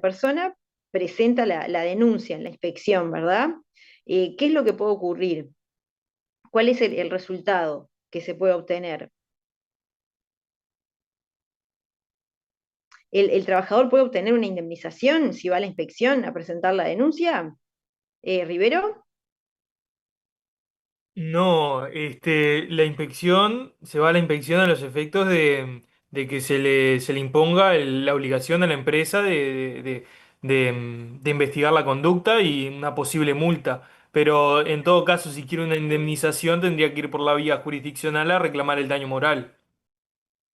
persona presenta la denuncia en la inspección, ¿verdad? ¿Qué es lo que puede ocurrir? ¿Cuál es el resultado que se puede obtener? ¿El trabajador puede obtener una indemnización si va a la inspección a presentar la denuncia? ¿Rivero? No, la inspección, se va a la inspección a los efectos de que se le imponga la obligación a la empresa de investigar la conducta y una posible multa. Pero en todo caso, si quiere una indemnización, tendría que ir por la vía jurisdiccional a reclamar el daño moral.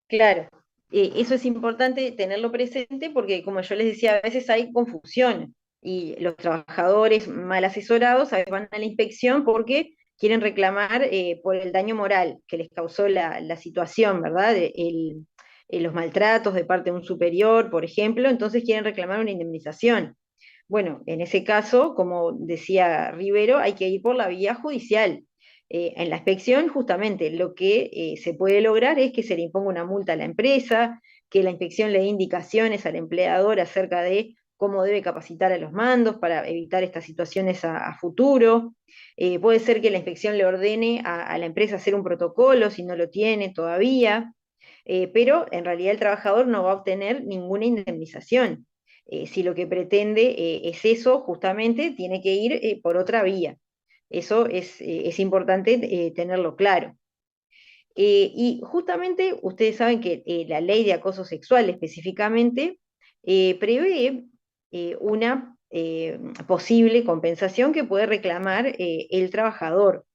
Claro, eso es importante tenerlo presente porque, como yo les decía, a veces hay confusión y los trabajadores mal asesorados a veces van a la inspección porque quieren reclamar por el daño moral que les causó la situación, ¿verdad? Los maltratos de parte de un superior, por ejemplo, entonces quieren reclamar una indemnización. Bueno, en ese caso, como decía Rivero, hay que ir por la vía judicial. En la inspección, justamente, lo que se puede lograr es que se le imponga una multa a la empresa, que la inspección le dé indicaciones al empleador acerca de cómo debe capacitar a los mandos para evitar estas situaciones a futuro. Puede ser que la inspección le ordene a la empresa hacer un protocolo si no lo tiene todavía, pero en realidad el trabajador no va a obtener ninguna indemnización. Si lo que pretende es eso, justamente tiene que ir por otra vía. Eso es importante tenerlo claro. Y justamente ustedes saben que la ley de acoso sexual específicamente prevé una posible compensación que puede reclamar el trabajador,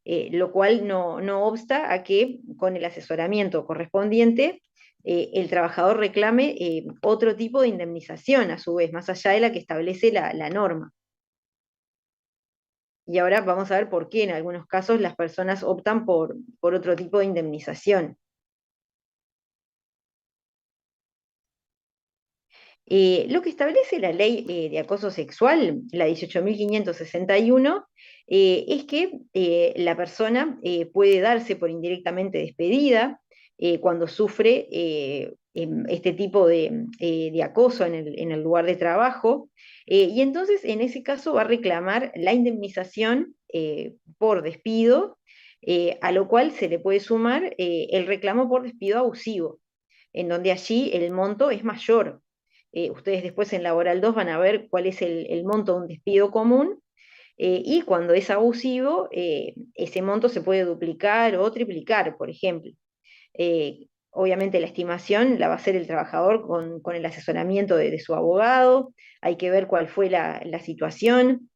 lo cual no obsta a que con el asesoramiento correspondiente el trabajador reclame otro tipo de indemnización, a su vez, más allá de la que establece la norma. Y ahora vamos a ver por qué en algunos casos las personas optan por otro tipo de indemnización. Lo que establece la ley de acoso sexual, la 18.561, es que la persona puede darse por indirectamente despedida cuando sufre este tipo de acoso en el lugar de trabajo, y entonces en ese caso va a reclamar la indemnización por despido, a lo cual se le puede sumar el reclamo por despido abusivo, en donde allí el monto es mayor. Ustedes después en Laboral 2 van a ver cuál es el monto de un despido común, y cuando es abusivo, ese monto se puede duplicar o triplicar, por ejemplo. Obviamente la estimación la va a hacer el trabajador con el asesoramiento de su abogado, hay que ver cuál fue la situación.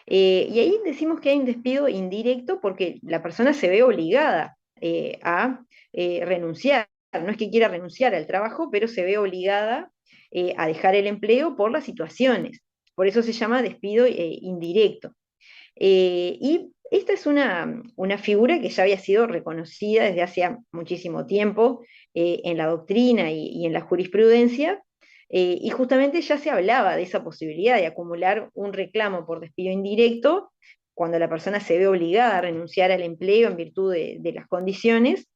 Y ahí decimos que hay un despido indirecto porque la persona se ve obligada a renunciar. No es que quiera renunciar al trabajo, pero se ve obligada a dejar el empleo por las situaciones. Por eso se llama despido indirecto. Y esta es una figura que ya había sido reconocida desde hace muchísimo tiempo en la doctrina y en la jurisprudencia, y justamente ya se hablaba de esa posibilidad de acumular un reclamo por despido indirecto cuando la persona se ve obligada a renunciar al empleo en virtud de las condiciones,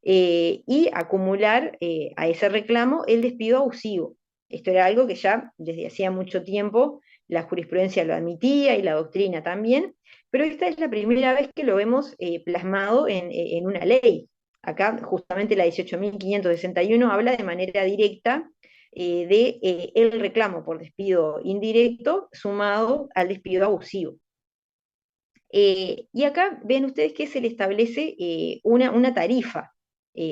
y acumular a ese reclamo el despido abusivo. Esto era algo que ya desde hacía mucho tiempo la jurisprudencia lo admitía y la doctrina también, pero esta es la primera vez que lo vemos plasmado en una ley. Acá justamente la 18.561 habla de manera directa de el reclamo por despido indirecto sumado al despido abusivo. Y acá ven ustedes que se le establece una tarifa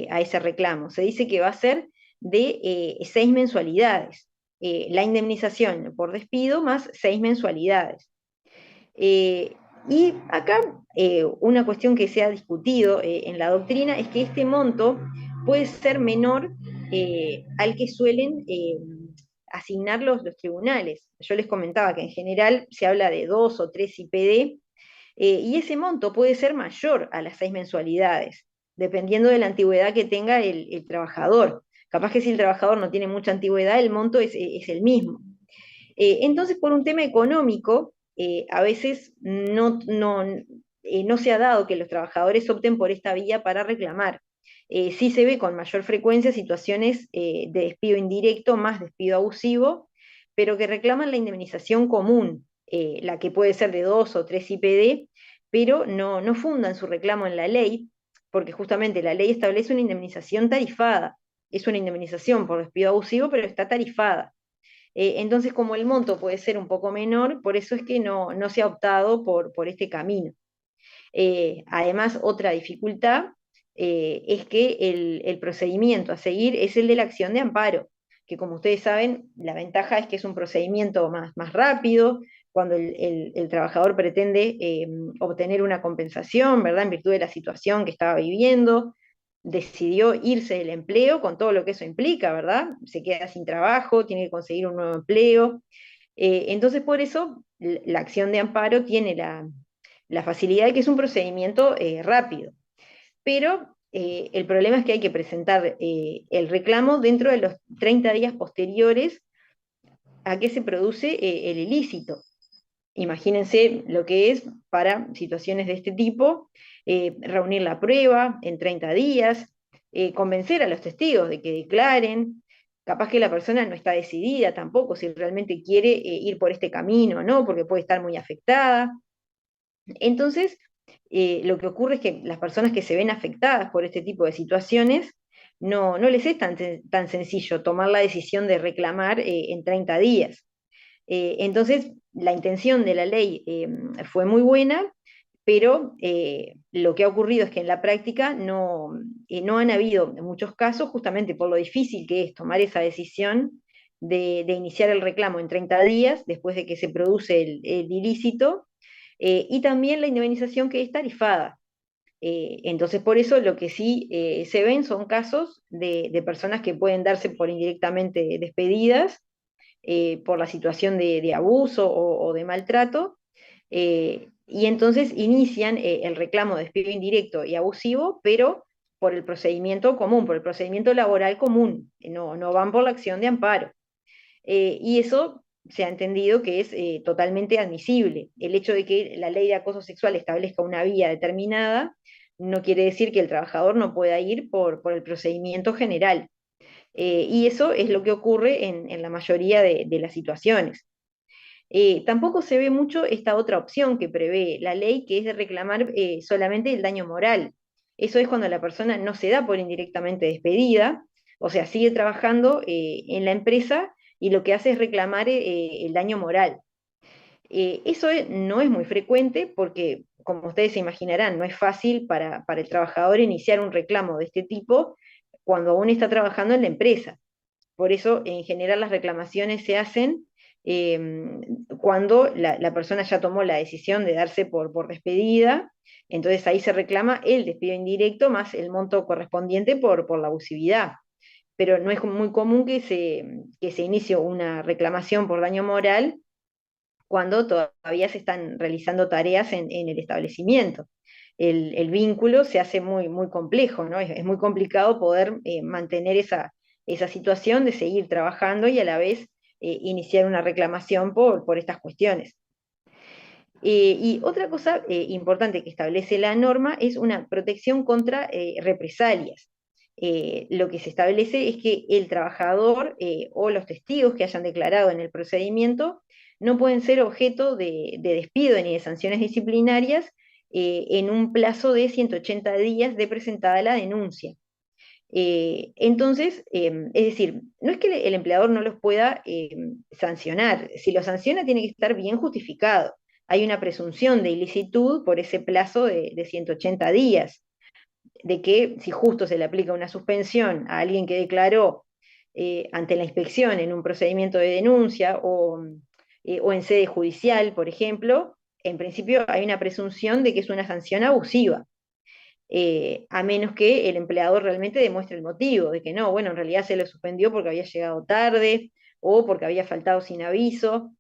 a ese reclamo. Se dice que va a ser de 6 mensualidades. La indemnización por despido más 6 mensualidades. Eh, y acá una cuestión que se ha discutido en la doctrina es que este monto puede ser menor al que suelen asignar los tribunales. Yo les comentaba que en general se habla de 2 o 3 IPD, y ese monto puede ser mayor a las 6 mensualidades, dependiendo de la antigüedad que tenga el trabajador. Capaz que si el trabajador no tiene mucha antigüedad, el monto es el mismo. Entonces, por un tema económico, a veces no se ha dado que los trabajadores opten por esta vía para reclamar. Sí se ve con mayor frecuencia situaciones de despido indirecto más despido abusivo, pero que reclaman la indemnización común, la que puede ser de 2 o 3 IPD, pero no fundan su reclamo en la ley, porque justamente la ley establece una indemnización tarifada. Es una indemnización por despido abusivo, pero está tarifada. Entonces, como el monto puede ser un poco menor, por eso es que no se ha optado por este camino. Además, otra dificultad es que el procedimiento a seguir es el de la acción de amparo, que como ustedes saben, la ventaja es que es un procedimiento más rápido, cuando el trabajador pretende obtener una compensación, ¿verdad? En virtud de la situación que estaba viviendo, decidió irse del empleo con todo lo que eso implica, ¿verdad? Se queda sin trabajo, tiene que conseguir un nuevo empleo. Entonces, por eso, la acción de amparo tiene la facilidad de que es un procedimiento rápido. Pero el problema es que hay que presentar el reclamo dentro de los 30 días posteriores a que se produce el ilícito. Imagínense lo que es para situaciones de este tipo, reunir la prueba en 30 días, convencer a los testigos de que declaren, capaz que la persona no está decidida tampoco si realmente quiere ir por este camino o no, porque puede estar muy afectada. Entonces, lo que ocurre es que las personas que se ven afectadas por este tipo de situaciones, no les es tan sencillo tomar la decisión de reclamar en 30 días. Entonces, la intención de la ley fue muy buena, pero lo que ha ocurrido es que en la práctica no han habido muchos casos, justamente por lo difícil que es tomar esa decisión de iniciar el reclamo en 30 días después de que se produce el ilícito, y también la indemnización que es tarifada. Entonces, por eso lo que sí se ven son casos de personas que pueden darse por indirectamente despedidas por la situación de abuso o de maltrato, y entonces inician el reclamo de despido indirecto y abusivo, pero por el procedimiento común, por el procedimiento laboral común, no van por la acción de amparo. Y eso se ha entendido que es totalmente admisible. El hecho de que la ley de acoso sexual establezca una vía determinada no quiere decir que el trabajador no pueda ir por el procedimiento general. Y eso es lo que ocurre en la mayoría de las situaciones. Tampoco se ve mucho esta otra opción que prevé la ley, que es de reclamar solamente el daño moral. Eso es cuando la persona no se da por indirectamente despedida, o sea, sigue trabajando en la empresa y lo que hace es reclamar el daño moral. Eso no es muy frecuente porque, como ustedes se imaginarán, no es fácil para el trabajador iniciar un reclamo de este tipo cuando aún está trabajando en la empresa. Por eso, en general, las reclamaciones se hacen eh, cuando la persona ya tomó la decisión de darse por despedida, entonces ahí se reclama el despido indirecto más el monto correspondiente por la abusividad. Pero no es muy común que se inicie una reclamación por daño moral cuando todavía se están realizando tareas en el establecimiento. El vínculo se hace muy complejo, ¿no? Es muy complicado poder mantener esa situación de seguir trabajando y a la vez iniciar una reclamación por estas cuestiones. Y otra cosa importante que establece la norma es una protección contra represalias. Lo que se establece es que el trabajador o los testigos que hayan declarado en el procedimiento no pueden ser objeto de despido ni de sanciones disciplinarias en un plazo de 180 días de presentada la denuncia. Entonces, es decir, no es que el empleador no los pueda sancionar, si lo sanciona tiene que estar bien justificado. Hay una presunción de ilicitud por ese plazo de 180 días, de que si justo se le aplica una suspensión a alguien que declaró ante la inspección en un procedimiento de denuncia o en sede judicial, por ejemplo, en principio hay una presunción de que es una sanción abusiva, a menos que el empleador realmente demuestre el motivo, de que no, bueno, en realidad se lo suspendió porque había llegado tarde o porque había faltado sin aviso.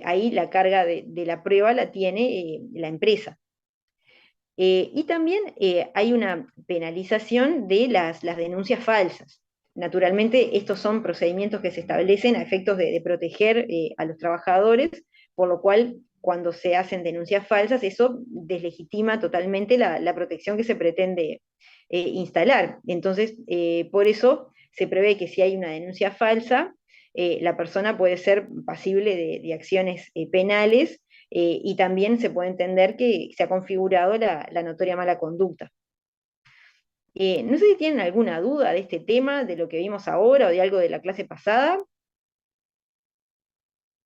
Ahí la carga de la prueba la tiene la empresa. Y también hay una penalización de las denuncias falsas. Naturalmente, estos son procedimientos que se establecen a efectos de proteger a los trabajadores, por lo cual cuando se hacen denuncias falsas, eso deslegitima totalmente la protección que se pretende instalar. Entonces, por eso se prevé que si hay una denuncia falsa, la persona puede ser pasible de acciones penales, y también se puede entender que se ha configurado la notoria mala conducta. No sé si tienen alguna duda de este tema, de lo que vimos ahora o de algo de la clase pasada.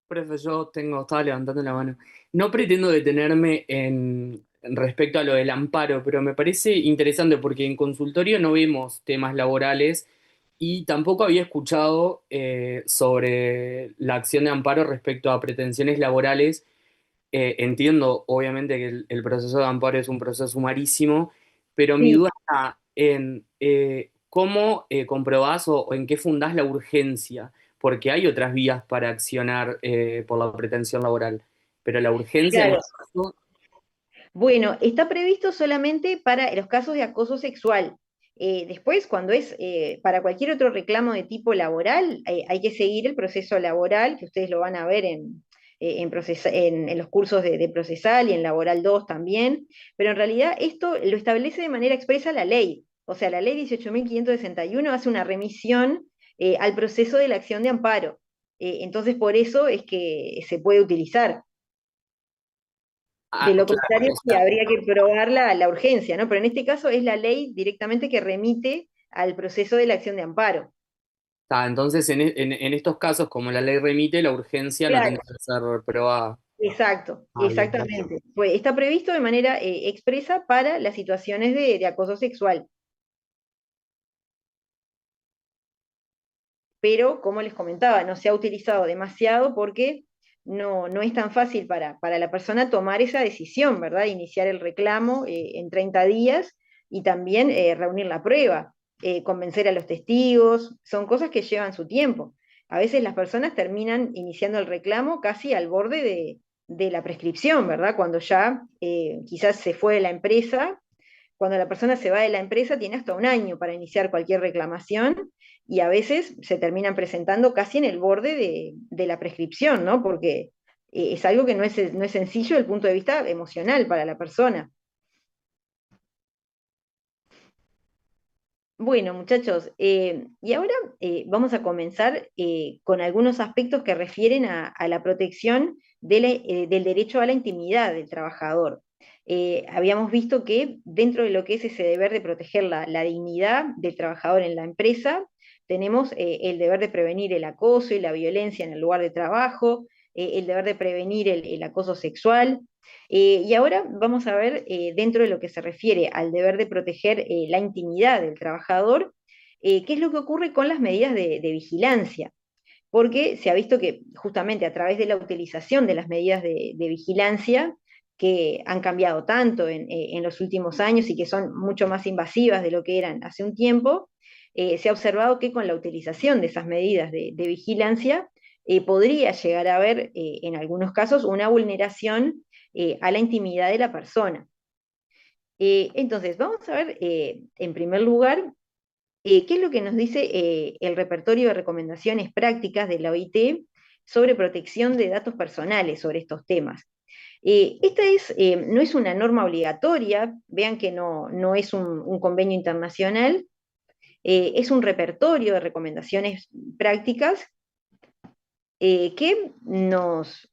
Profe, estaba levantando la mano. No pretendo detenerme en respecto a lo del amparo, pero me parece interesante porque en consultorio no vemos temas laborales y tampoco había escuchado sobre la acción de amparo respecto a pretensiones laborales. Entiendo, obviamente, que el proceso de amparo es un proceso sumarísimo, pero mi Sí, duda está en cómo comprobás o en qué fundás la urgencia, porque hay otras vías para accionar por la pretensión laboral, pero la urgencia en claro. este caso, Bueno, está previsto solamente para los casos de acoso sexual. Después, cuando es para cualquier otro reclamo de tipo laboral, hay que seguir el proceso laboral, que ustedes lo van a ver en los cursos de procesal y en laboral 2 también, pero en realidad esto lo establece de manera expresa la ley. O sea, la ley 18.561 hace una remisión al proceso de la acción de amparo. Entonces, por eso es que se puede utilizar. De lo claro, contrario, sí habría que probar la urgencia, ¿no? Pero en este caso es la ley directamente que remite al proceso de la acción de amparo. entonces en estos casos, como la ley remite, la urgencia no Claro, tendrá que ser probada. exacto, Bien. exactamente. Pues está previsto de manera expresa para las situaciones de acoso sexual. Pero como les comentaba, no se ha utilizado demasiado porque no es tan fácil para la persona tomar esa decisión, ¿verdad? Iniciar el reclamo en 30 días y también reunir la prueba, convencer a los testigos, son cosas que llevan su tiempo. A veces las personas terminan iniciando el reclamo casi al borde de la prescripción, ¿verdad? Cuando ya quizás se fue de la empresa. Cuando la persona se va de la empresa, tiene hasta un año para iniciar cualquier reclamación, y a veces se terminan presentando casi en el borde de la prescripción, ¿no? Porque es algo que no es sencillo desde el punto de vista emocional para la persona. Bueno, muchachos, y ahora vamos a comenzar con algunos aspectos que refieren a la protección del derecho a la intimidad del trabajador. Habíamos visto que dentro de lo que es ese deber de proteger la dignidad del trabajador en la empresa, tenemos el deber de prevenir el acoso y la violencia en el lugar de trabajo, el deber de prevenir el acoso sexual. Y ahora vamos a ver, dentro de lo que se refiere al deber de proteger la intimidad del trabajador, qué es lo que ocurre con las medidas de vigilancia, porque se ha visto que justamente a través de la utilización de las medidas de vigilancia, que han cambiado tanto en los últimos años y que son mucho más invasivas de lo que eran hace un tiempo, se ha observado que con la utilización de esas medidas de vigilancia podría llegar a haber en algunos casos una vulneración a la intimidad de la persona. Entonces, vamos a ver en primer lugar qué es lo que nos dice el repertorio de recomendaciones prácticas de la OIT sobre protección de datos personales sobre estos temas. No es una norma obligatoria, vean que no es un convenio internacional, es un repertorio de recomendaciones prácticas que nos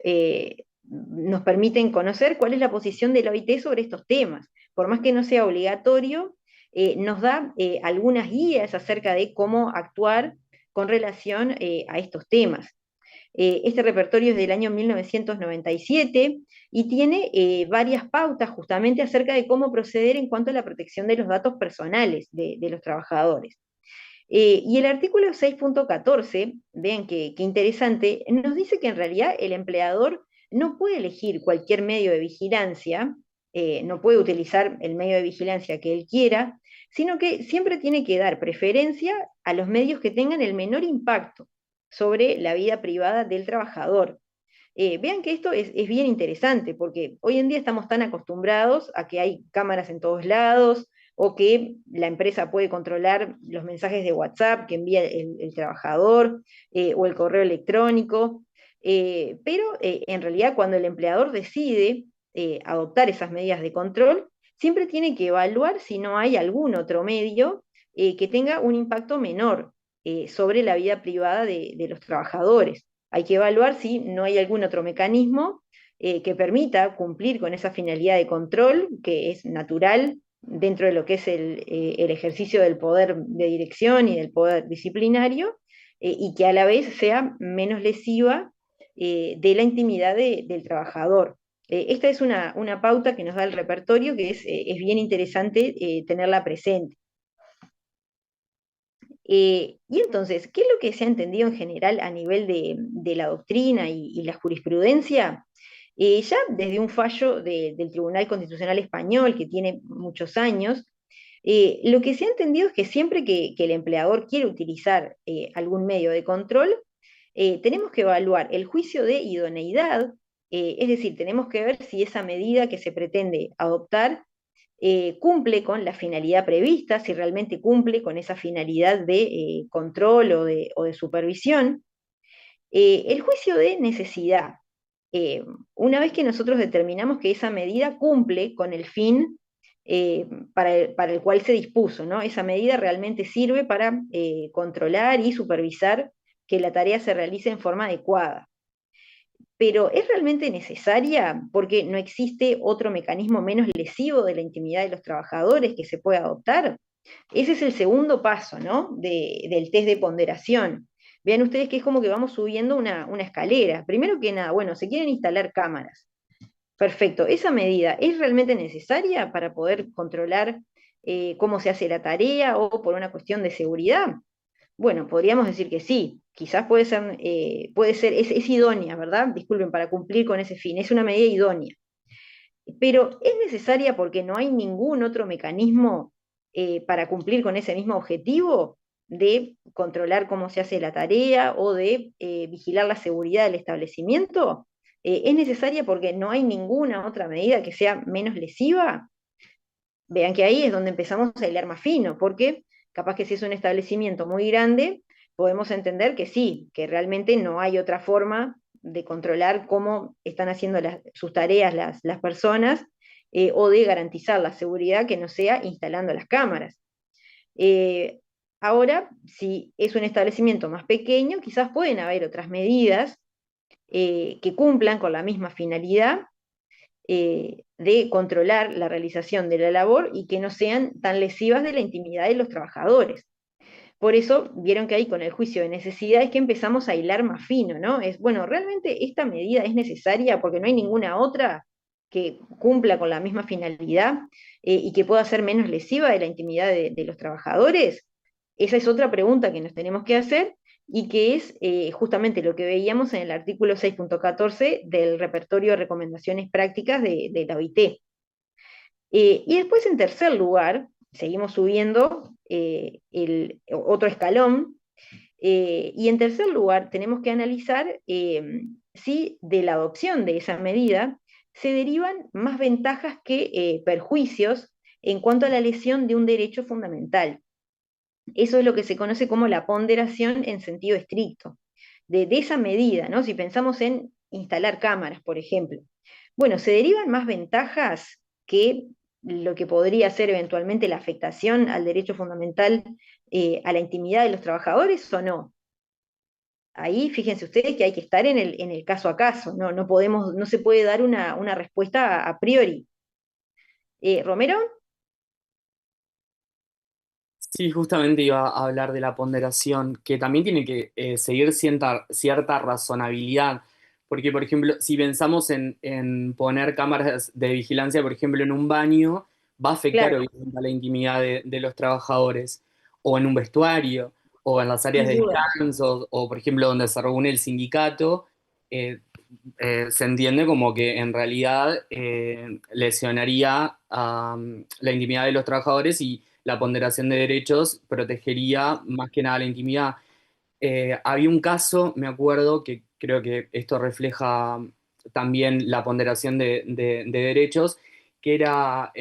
permiten conocer cuál es la posición de la OIT sobre estos temas. Por más que no sea obligatorio, nos da algunas guías acerca de cómo actuar con relación a estos temas. Este repertorio es del año 1997 y tiene varias pautas justamente acerca de cómo proceder en cuanto a la protección de los datos personales de los trabajadores. Y el artículo 6.14, vean qué interesante, nos dice que en realidad el empleador no puede elegir cualquier medio de vigilancia, no puede utilizar el medio de vigilancia que él quiera, sino que siempre tiene que dar preferencia a los medios que tengan el menor impacto sobre la vida privada del trabajador. Vean que esto es bien interesante, porque hoy en día estamos tan acostumbrados a que hay cámaras en todos lados, o que la empresa puede controlar los mensajes de WhatsApp que envía el trabajador, o el correo electrónico, pero en realidad cuando el empleador decide adoptar esas medidas de control, siempre tiene que evaluar si no hay algún otro medio que tenga un impacto menor. sobre la vida privada de los trabajadores. Hay que evaluar si no hay algún otro mecanismo que permita cumplir con esa finalidad de control, que es natural dentro de lo que es el ejercicio del poder de dirección y del poder disciplinario, y que a la vez sea menos lesiva de la intimidad del trabajador. Esta es una pauta que nos da el repertorio que es bien interesante tenerla presente. Y entonces, ¿qué es lo que se ha entendido en general a nivel de la doctrina y la jurisprudencia? Ya desde un fallo del Tribunal Constitucional Español, que tiene muchos años, lo que se ha entendido es que siempre que el empleador quiere utilizar algún medio de control, tenemos que evaluar el juicio de idoneidad, es decir, tenemos que ver si esa medida que se pretende adoptar cumple con la finalidad prevista, si realmente cumple con esa finalidad de control o de supervisión. El juicio de necesidad. Una vez que nosotros determinamos que esa medida cumple con el fin para el cual se dispuso, ¿no? Esa medida realmente sirve para controlar y supervisar que la tarea se realice en forma adecuada. Pero ¿es realmente necesaria? Porque no existe otro mecanismo menos lesivo de la intimidad de los trabajadores que se pueda adoptar. Ese es el segundo paso, ¿no? Del test de ponderación. Vean ustedes que es como que vamos subiendo una escalera. Primero que nada, bueno, se quieren instalar cámaras. Perfecto. ¿Esa medida es realmente necesaria para poder controlar cómo se hace la tarea o por una cuestión de seguridad? Bueno, podríamos decir que sí, quizás puede ser, es idónea, ¿verdad? Disculpen, para cumplir con ese fin, es una medida idónea. Pero es necesaria porque no hay ningún otro mecanismo para cumplir con ese mismo objetivo de controlar cómo se hace la tarea o de vigilar la seguridad del establecimiento. Es necesaria porque no hay ninguna otra medida que sea menos lesiva. Vean que ahí es donde empezamos a hilar más fino, porque capaz que si es un establecimiento muy grande, podemos entender que sí, que realmente no hay otra forma de controlar cómo están haciendo sus tareas las personas o de garantizar la seguridad que no sea instalando las cámaras. Eh, Ahora, si es un establecimiento más pequeño, quizás pueden haber otras medidas que cumplan con la misma finalidad de controlar la realización de la labor y que no sean tan lesivas de la intimidad de los trabajadores. Por eso vieron que ahí con el juicio de necesidad es que empezamos a hilar más fino, ¿no? Es, bueno, realmente esta medida es necesaria porque no hay ninguna otra que cumpla con la misma finalidad y que pueda ser menos lesiva de la intimidad de los trabajadores. Esa es otra pregunta que nos tenemos que hacer y que es justamente lo que veíamos en el artículo 6.14 del repertorio de recomendaciones prácticas de la OIT. Y después, en tercer lugar, seguimos subiendo otro escalón, y en tercer lugar tenemos que analizar si de la adopción de esa medida se derivan más ventajas que perjuicios en cuanto a la lesión de un derecho fundamental. Eso es lo que se conoce como la ponderación en sentido estricto. De esa medida, ¿no? Si pensamos en instalar cámaras, por ejemplo. Bueno, ¿se derivan más ventajas que lo que podría ser eventualmente la afectación al derecho fundamental a la intimidad de los trabajadores o no? Ahí fíjense ustedes que hay que estar en el caso a caso, no, no se puede dar una respuesta a priori. ¿Romero? Sí, justamente iba a hablar de la ponderación, que también tiene que seguir cierta razonabilidad, porque, por ejemplo, si pensamos en poner cámaras de vigilancia, por ejemplo, en un baño, va a afectar Claro, obviamente a la intimidad de los trabajadores, o en un vestuario, o en las áreas sin de duda. descanso, o, por ejemplo, donde se reúne el sindicato, eh, se entiende como que en realidad lesionaría la intimidad de los trabajadores y la ponderación de derechos protegería más que nada la intimidad. Había un caso, me acuerdo, que creo que esto refleja también la ponderación de derechos, que era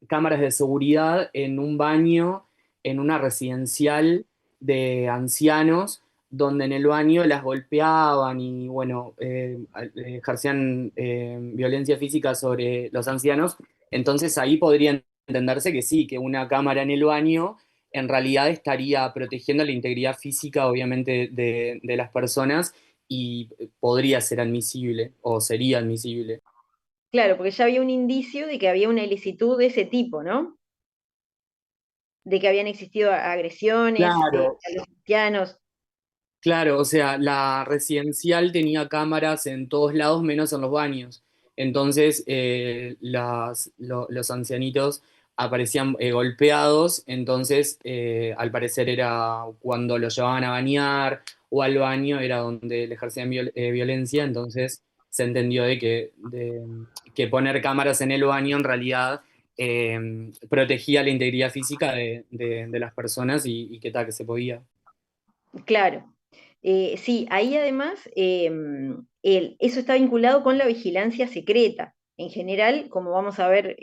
cámaras de seguridad en un baño, en una residencial de ancianos, donde en el baño las golpeaban y, bueno, ejercían violencia física sobre los ancianos. Entonces ahí podría entenderse que sí, que una cámara en el baño en realidad estaría protegiendo la integridad física, obviamente, de las personas y podría ser admisible o sería admisible. Claro, porque ya había un indicio de que había una ilicitud de ese tipo, ¿no? De que habían existido agresiones Claro, a los cristianos. claro, o sea, la residencial tenía cámaras en todos lados menos en los baños. Entonces, los ancianitos aparecían golpeados, entonces al parecer era cuando los llevaban a bañar o al baño era donde le ejercían violencia, entonces se entendió que poner cámaras en el baño en realidad protegía la integridad física de las personas y que tal, que se podía. Claro. Sí, ahí además eso está vinculado con la vigilancia secreta. En general, como vamos a ver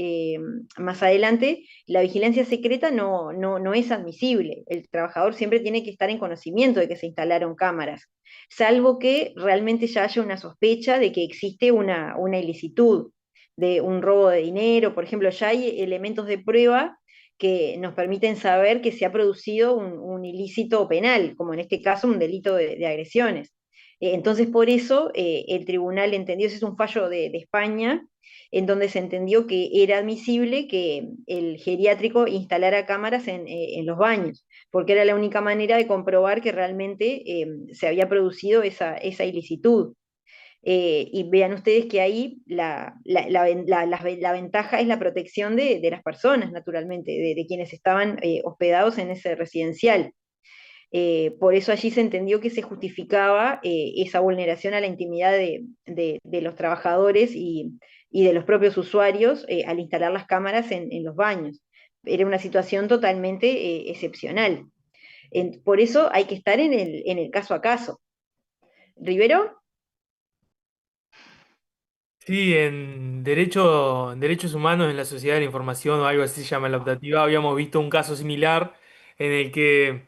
más adelante, la vigilancia secreta no es admisible. El trabajador siempre tiene que estar en conocimiento de que se instalaron cámaras, salvo que realmente ya haya una sospecha de que existe una ilicitud, de un robo de dinero. Por ejemplo, ya hay elementos de prueba que nos permiten saber que se ha producido un ilícito penal, como en este caso un delito de agresiones. Entonces, por eso el tribunal entendió, ese es un fallo de España, en donde se entendió que era admisible que el geriátrico instalara cámaras en los baños, porque era la única manera de comprobar que realmente se había producido esa ilicitud. Y vean ustedes que ahí la ventaja es la protección de las personas, naturalmente, de quienes estaban hospedados en ese residencial. Por eso allí se entendió que se justificaba esa vulneración a la intimidad de los trabajadores y de los propios usuarios al instalar las cámaras en los baños. Era una situación totalmente excepcional. Por eso hay que estar en el caso a caso. ¿Rivero? Sí, en derechos humanos en la sociedad de la información o algo así se llama la optativa, habíamos visto un caso similar en el que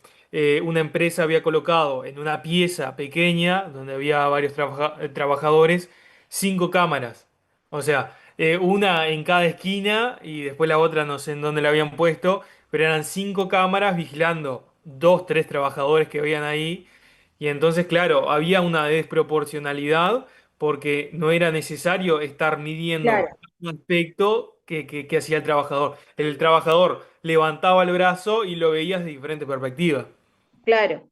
una empresa había colocado en una pieza pequeña donde había varios trabajadores 5 cámaras. O sea, una en cada esquina y después la otra no sé en dónde la habían puesto, pero eran 5 cámaras vigilando 2, 3 trabajadores que habían ahí. Y entonces, claro, había una desproporcionalidad porque no era necesario estar midiendo Claro, un aspecto que hacía el trabajador. El trabajador levantaba el brazo y lo veías de diferentes perspectivas. claro.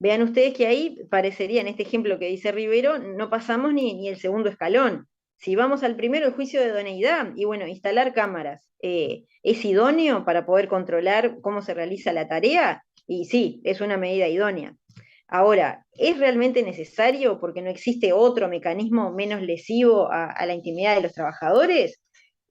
Vean ustedes que ahí parecería, en este ejemplo que dice Rivero, no pasamos ni el segundo escalón. Si vamos al primero, el juicio de idoneidad, y bueno, instalar cámaras, ¿es idóneo para poder controlar cómo se realiza la tarea? Y sí, es una medida idónea. Ahora, ¿es realmente necesario porque no existe otro mecanismo menos lesivo a la intimidad de los trabajadores?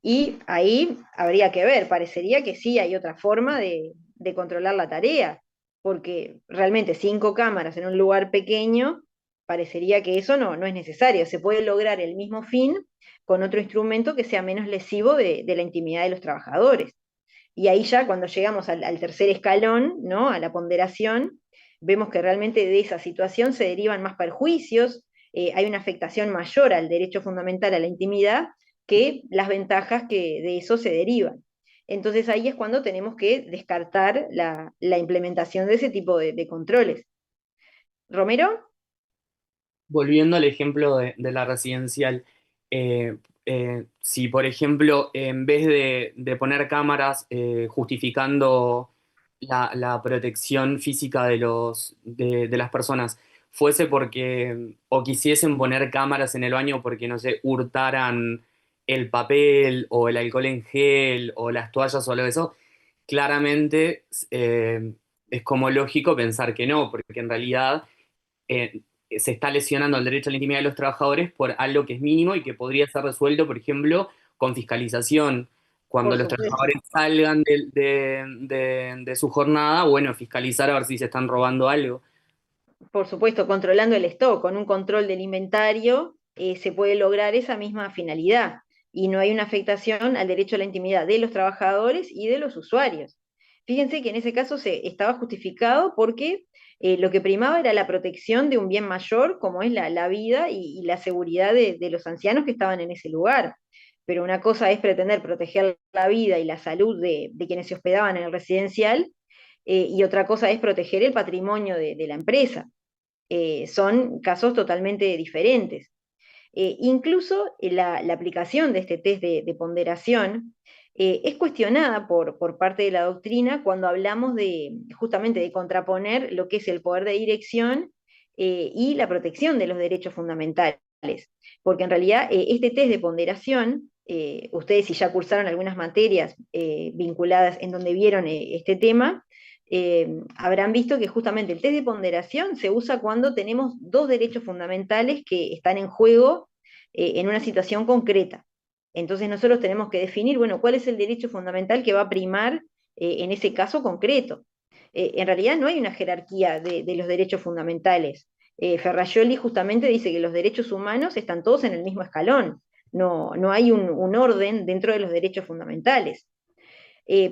Y ahí habría que ver, parecería que sí hay otra forma de controlar la tarea, porque realmente 5 cámaras en un lugar pequeño, parecería que eso no es necesario. Se puede lograr el mismo fin con otro instrumento que sea menos lesivo de la intimidad de los trabajadores. Y ahí ya cuando llegamos al tercer escalón, ¿no? A la ponderación, vemos que realmente de esa situación se derivan más perjuicios, hay una afectación mayor al derecho fundamental a la intimidad que las ventajas que de eso se derivan. Entonces ahí es cuando tenemos que descartar la implementación de ese tipo de controles. ¿Romero? Volviendo al ejemplo de la residencial, eh, si por ejemplo en vez de poner cámaras justificando la protección física de las personas, fuese porque o quisiesen poner cámaras en el baño porque, no sé, hurtaran el papel o el alcohol en gel o las toallas o algo de eso, claramente es como lógico pensar que no, porque en realidad eh, se está lesionando el derecho a la intimidad de los trabajadores por algo que es mínimo y que podría ser resuelto, por ejemplo, con fiscalización. Cuando Por los supuesto. trabajadores salgan de su jornada, bueno, fiscalizar a ver si se están robando algo. Por supuesto, controlando el stock, con un control del inventario, se puede lograr esa misma finalidad y no hay una afectación al derecho a la intimidad de los trabajadores y de los usuarios. Fíjense que en ese caso se estaba justificado porque lo que primaba era la protección de un bien mayor, como es la vida y la seguridad de los ancianos que estaban en ese lugar. Pero una cosa es pretender proteger la vida y la salud de quienes se hospedaban en el residencial, y otra cosa es proteger el patrimonio de la empresa. Son casos totalmente diferentes. Incluso la aplicación de este test de ponderación es cuestionada por parte de la doctrina cuando hablamos justamente de contraponer lo que es el poder de dirección y la protección de los derechos fundamentales. Porque en realidad este test de ponderación, ustedes si ya cursaron algunas materias vinculadas en donde vieron este tema, habrán visto que justamente el test de ponderación se usa cuando tenemos dos derechos fundamentales que están en juego en una situación concreta. Entonces nosotros tenemos que definir, bueno, cuál es el derecho fundamental que va a primar en ese caso concreto. En realidad no hay una jerarquía de los derechos fundamentales. Ferrajoli justamente dice que los derechos humanos están todos en el mismo escalón. No hay un orden dentro de los derechos fundamentales.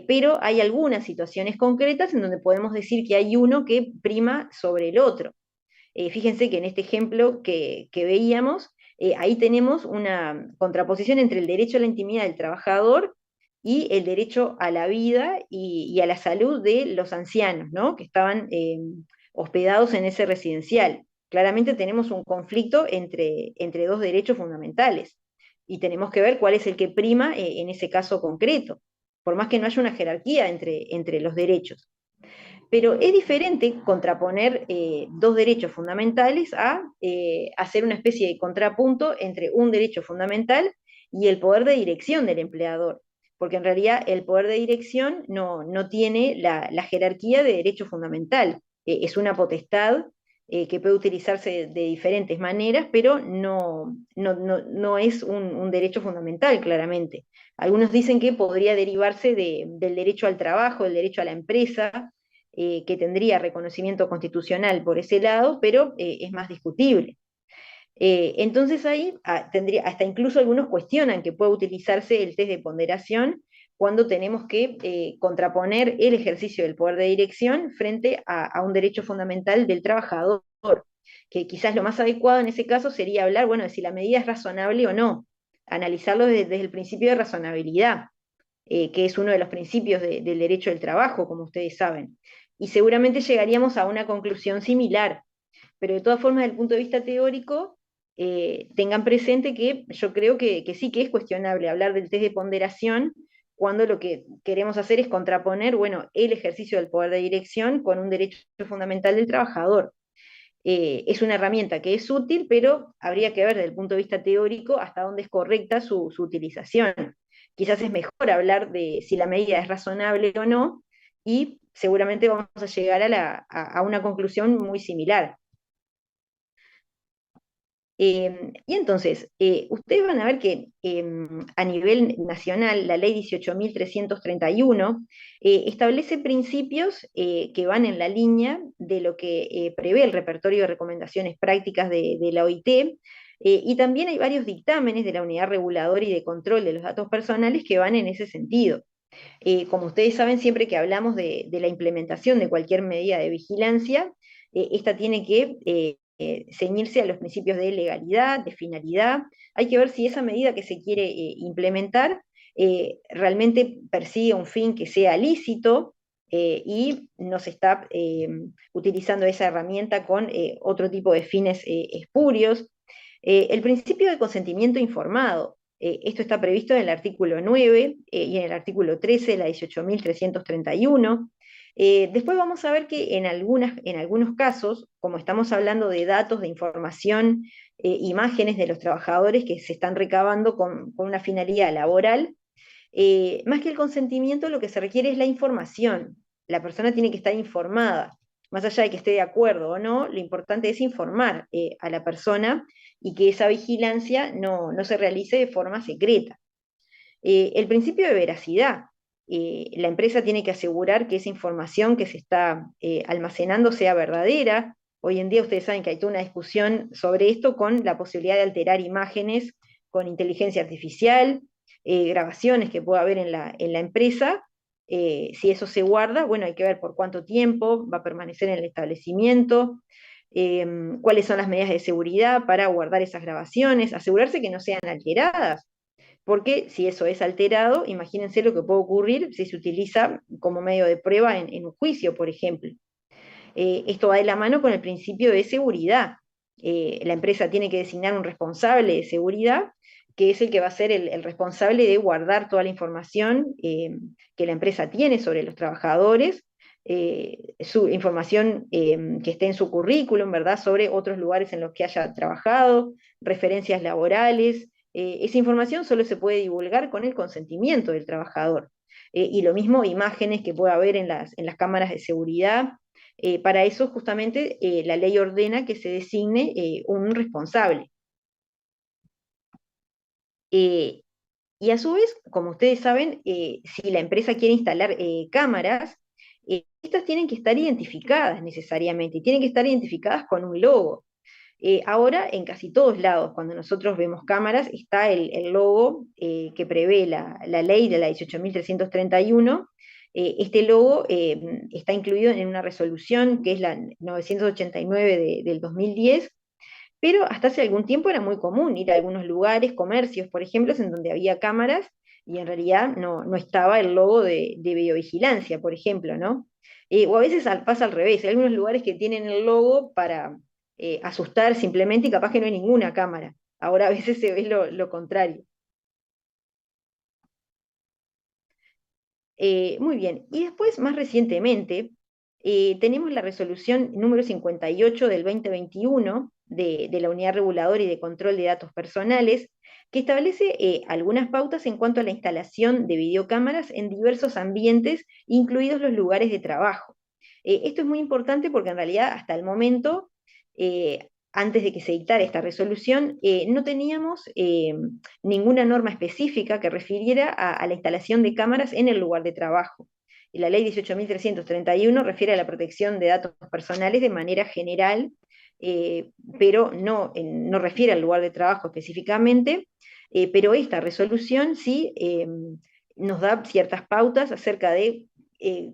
Pero hay algunas situaciones concretas en donde podemos decir que hay uno que prima sobre el otro. Fíjense que en este ejemplo que veíamos, ahí tenemos una contraposición entre el derecho a la intimidad del trabajador y el derecho a la vida y a la salud de los ancianos, ¿no? Que estaban hospedados en ese residencial. Claramente tenemos un conflicto entre dos derechos fundamentales y tenemos que ver cuál es el que prima en ese caso concreto, por más que no haya una jerarquía entre los derechos. Pero es diferente contraponer dos derechos fundamentales a hacer una especie de contrapunto entre un derecho fundamental y el poder de dirección del empleador, porque en realidad el poder de dirección no tiene la jerarquía de derecho fundamental, es una potestad que puede utilizarse de diferentes maneras, pero no es un derecho fundamental, claramente. Algunos dicen que podría derivarse del derecho al trabajo, del derecho a la empresa, que tendría reconocimiento constitucional por ese lado, pero es más discutible. Entonces ahí hasta incluso algunos cuestionan que puede utilizarse el test de ponderación cuando tenemos que contraponer el ejercicio del poder de dirección frente a un derecho fundamental del trabajador, que quizás lo más adecuado en ese caso sería hablar, bueno, de si la medida es razonable o no, analizarlo desde el principio de razonabilidad, que es uno de los principios del derecho del trabajo, como ustedes saben. Y seguramente llegaríamos a una conclusión similar, pero de todas formas, desde el punto de vista teórico, tengan presente que yo creo que sí que es cuestionable hablar del test de ponderación cuando lo que queremos hacer es contraponer, bueno, el ejercicio del poder de dirección con un derecho fundamental del trabajador. Es una herramienta que es útil, pero habría que ver desde el punto de vista teórico hasta dónde es correcta su utilización. Quizás es mejor hablar de si la medida es razonable o no, y seguramente vamos a llegar a una conclusión muy similar. Y entonces, ustedes van a ver que a nivel nacional la ley 18.331 establece principios que van en la línea de lo que prevé el repertorio de recomendaciones prácticas de la OIT, y también hay varios dictámenes de la Unidad Reguladora y de Control de los Datos Personales que van en ese sentido. Como ustedes saben, siempre que hablamos de la implementación de cualquier medida de vigilancia, esta tiene que ceñirse a los principios de legalidad, de finalidad. Hay que ver si esa medida que se quiere implementar realmente persigue un fin que sea lícito y no se está utilizando esa herramienta con otro tipo de fines espurios. El principio de consentimiento informado. Esto está previsto en el artículo 9 y en el artículo 13 de la 18.331. Después vamos a ver que en algunos casos, como estamos hablando de datos, de información, imágenes de los trabajadores que se están recabando con una finalidad laboral, más que el consentimiento, lo que se requiere es la información. La persona tiene que estar informada. Más allá de que esté de acuerdo o no, lo importante es informar a la persona y que esa vigilancia no se realice de forma secreta. El principio de veracidad. La empresa tiene que asegurar que esa información que se está almacenando sea verdadera. Hoy en día ustedes saben que hay toda una discusión sobre esto con la posibilidad de alterar imágenes con inteligencia artificial, grabaciones que pueda haber en la empresa. Si eso se guarda, bueno, hay que ver por cuánto tiempo va a permanecer en el establecimiento, cuáles son las medidas de seguridad para guardar esas grabaciones, asegurarse que no sean alteradas. Porque si eso es alterado, imagínense lo que puede ocurrir si se utiliza como medio de prueba en un juicio, por ejemplo. Esto va de la mano con el principio de seguridad. La empresa tiene que designar un responsable de seguridad, que es el que va a ser el responsable de guardar toda la información que la empresa tiene sobre los trabajadores, su información que esté en su currículum, ¿verdad? Sobre otros lugares en los que haya trabajado, referencias laborales. Esa información solo se puede divulgar con el consentimiento del trabajador. Y lo mismo imágenes que pueda haber en las cámaras de seguridad. Para eso, justamente, la ley ordena que se designe un responsable. Eh, y a su vez, como ustedes saben, si la empresa quiere instalar cámaras, estas tienen que estar identificadas necesariamente, y tienen que estar identificadas con un logo. Ahora, en casi todos lados, cuando nosotros vemos cámaras, está el logo que prevé la ley de la 18.331. Este logo está incluido en una resolución que es la 989 del 2010, pero hasta hace algún tiempo era muy común ir a algunos lugares, comercios, por ejemplo, en donde había cámaras y en realidad no estaba el logo de videovigilancia, por ejemplo, ¿no? O a veces pasa al revés, hay algunos lugares que tienen el logo para asustar simplemente y capaz que no hay ninguna cámara. Ahora a veces se ve lo contrario. Muy bien, y después, más recientemente, tenemos la resolución número 58 del 2021 de la Unidad Reguladora y de Control de Datos Personales, que establece algunas pautas en cuanto a la instalación de videocámaras en diversos ambientes, incluidos los lugares de trabajo. Esto es muy importante porque en realidad hasta el momento, antes de que se dictara esta resolución, no teníamos ninguna norma específica que refiriera a la instalación de cámaras en el lugar de trabajo. Y la ley 18.331 refiere a la protección de datos personales de manera general, pero no refiere al lugar de trabajo específicamente, pero esta resolución sí nos da ciertas pautas acerca de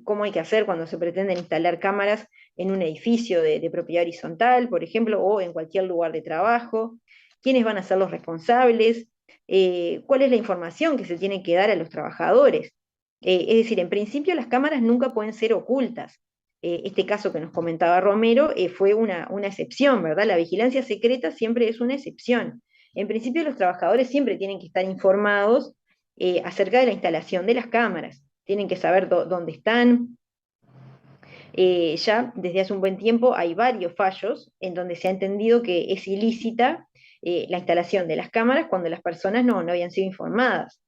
cómo hay que hacer cuando se pretenden instalar cámaras en un edificio de propiedad horizontal, por ejemplo, o en cualquier lugar de trabajo, quiénes van a ser los responsables, cuál es la información que se tiene que dar a los trabajadores. Es decir, en principio las cámaras nunca pueden ser ocultas. Este caso que nos comentaba Romero fue una excepción, ¿verdad? La vigilancia secreta siempre es una excepción. En principio los trabajadores siempre tienen que estar informados acerca de la instalación de las cámaras, tienen que saber dónde están. Ya desde hace un buen tiempo hay varios fallos en donde se ha entendido que es ilícita la instalación de las cámaras cuando las personas no habían sido informadas.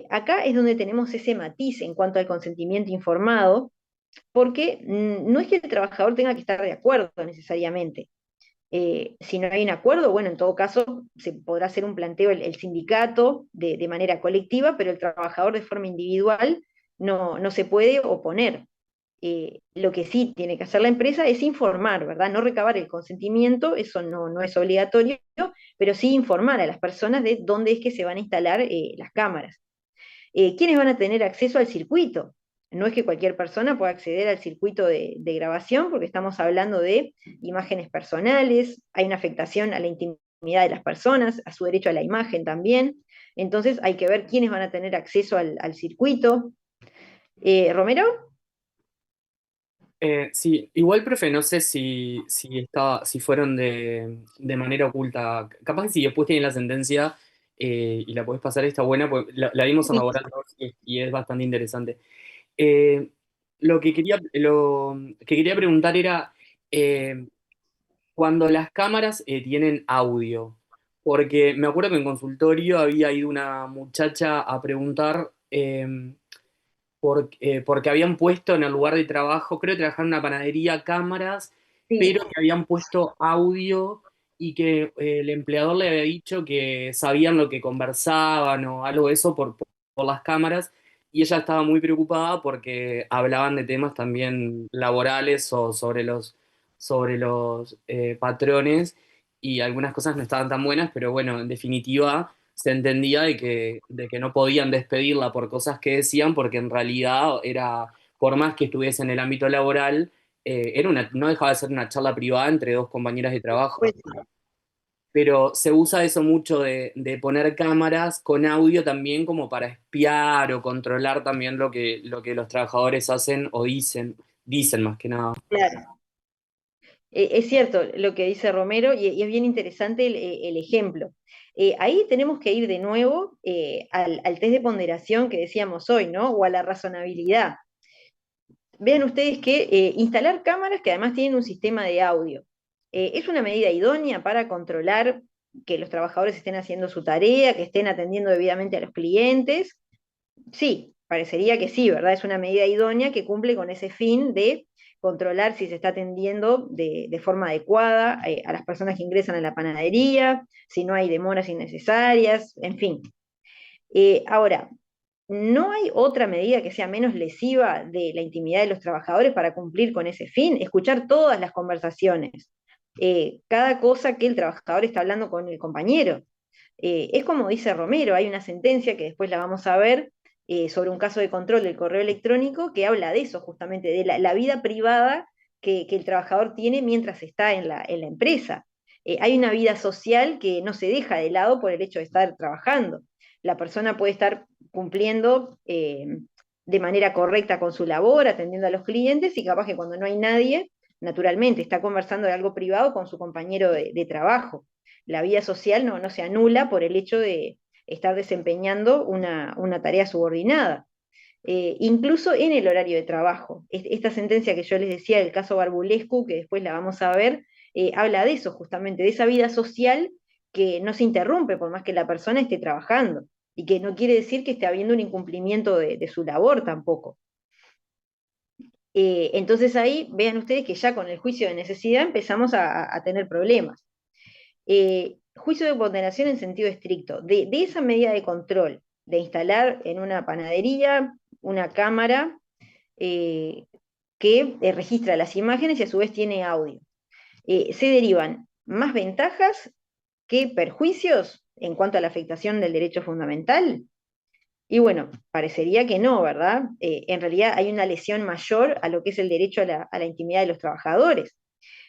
Acá es donde tenemos ese matiz en cuanto al consentimiento informado, porque no es que el trabajador tenga que estar de acuerdo necesariamente. Si no hay un acuerdo, bueno, en todo caso se podrá hacer un planteo el sindicato de manera colectiva, pero el trabajador de forma individual no se puede oponer. Lo que sí tiene que hacer la empresa es informar, ¿verdad? No recabar el consentimiento, eso no es obligatorio, pero sí informar a las personas de dónde es que se van a instalar las cámaras. ¿Quiénes van a tener acceso al circuito? No es que cualquier persona pueda acceder al circuito de grabación, porque estamos hablando de imágenes personales, hay una afectación a la intimidad de las personas, a su derecho a la imagen también. Entonces hay que ver quiénes van a tener acceso al circuito. ¿Romero? Sí, igual, profe, no sé si fueron de manera oculta. Capaz que si después tienen la sentencia y la podés pasar, está buena, pues la vimos en Sí. Laboral 2 y es bastante interesante. Eh, lo que quería preguntar era, eh, cuando las cámaras tienen audio, porque me acuerdo que en consultorio había ido una muchacha a preguntar porque habían puesto en el lugar de trabajo, creo que trabajaban en una panadería, cámaras, Sí. pero que habían puesto audio y que el empleador le había dicho que sabían lo que conversaban o algo de eso por las cámaras, y ella estaba muy preocupada porque hablaban de temas también laborales o sobre los patrones, y algunas cosas no estaban tan buenas, pero bueno, en definitiva se entendía de que no podían despedirla por cosas que decían, porque en realidad era, por más que estuviese en el ámbito laboral, no dejaba de ser una charla privada entre dos compañeras de trabajo. Pues, pero se usa eso mucho de poner cámaras con audio también como para espiar o controlar también lo que los trabajadores hacen o dicen más que nada. Claro. Es cierto lo que dice Romero y es bien interesante el ejemplo. Ahí tenemos que ir de nuevo al test de ponderación que decíamos hoy, ¿no? O a la razonabilidad. Vean ustedes que instalar cámaras que además tienen un sistema de audio es una medida idónea para controlar que los trabajadores estén haciendo su tarea, que estén atendiendo debidamente a los clientes. Sí, parecería que sí, ¿verdad? Es una medida idónea que cumple con ese fin de controlar si se está atendiendo de forma adecuada a las personas que ingresan a la panadería, si no hay demoras innecesarias, en fin. Ahora, ¿no hay otra medida que sea menos lesiva de la intimidad de los trabajadores para cumplir con ese fin? Escuchar todas las conversaciones, cada cosa que el trabajador está hablando con el compañero. Es como dice Romero, hay una sentencia que después la vamos a ver sobre un caso de control del correo electrónico que habla de eso, justamente, de la vida privada que el trabajador tiene mientras está en la empresa. Hay una vida social que no se deja de lado por el hecho de estar trabajando. La persona puede estar cumpliendo de manera correcta con su labor, atendiendo a los clientes y capaz que cuando no hay nadie, naturalmente está conversando de algo privado con su compañero de trabajo. La vida social no se anula por el hecho de estar desempeñando una tarea subordinada. Incluso en el horario de trabajo. Esta sentencia que yo les decía del caso Barbulescu, que después la vamos a ver, habla de eso justamente, de esa vida social que no se interrumpe por más que la persona esté trabajando y que no quiere decir que esté habiendo un incumplimiento de su labor tampoco. Entonces ahí vean ustedes que ya con el juicio de necesidad empezamos a tener problemas. Juicio de ponderación en sentido estricto, de esa medida de control, de instalar en una panadería una cámara que registra las imágenes y a su vez tiene audio. Se derivan más ventajas que perjuicios en cuanto a la afectación del derecho fundamental. Y bueno, parecería que no, ¿verdad? En realidad hay una lesión mayor a lo que es el derecho a la intimidad de los trabajadores,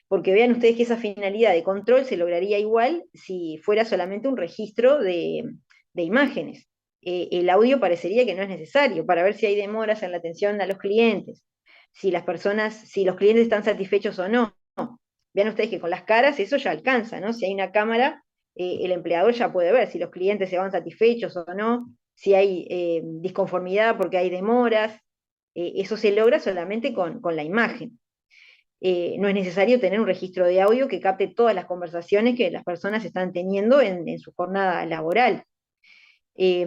porque vean ustedes que esa finalidad de control se lograría igual si fuera solamente un registro de imágenes. El audio parecería que no es necesario para ver si hay demoras en la atención a los clientes, si las personas, si los clientes están satisfechos o no. Vean ustedes que con las caras eso ya alcanza, ¿no? Si hay una cámara, el empleador ya puede ver si los clientes se van satisfechos o no, si hay disconformidad porque hay demoras. Eso se logra solamente con la imagen. No es necesario tener un registro de audio que capte todas las conversaciones que las personas están teniendo en su jornada laboral. Eh,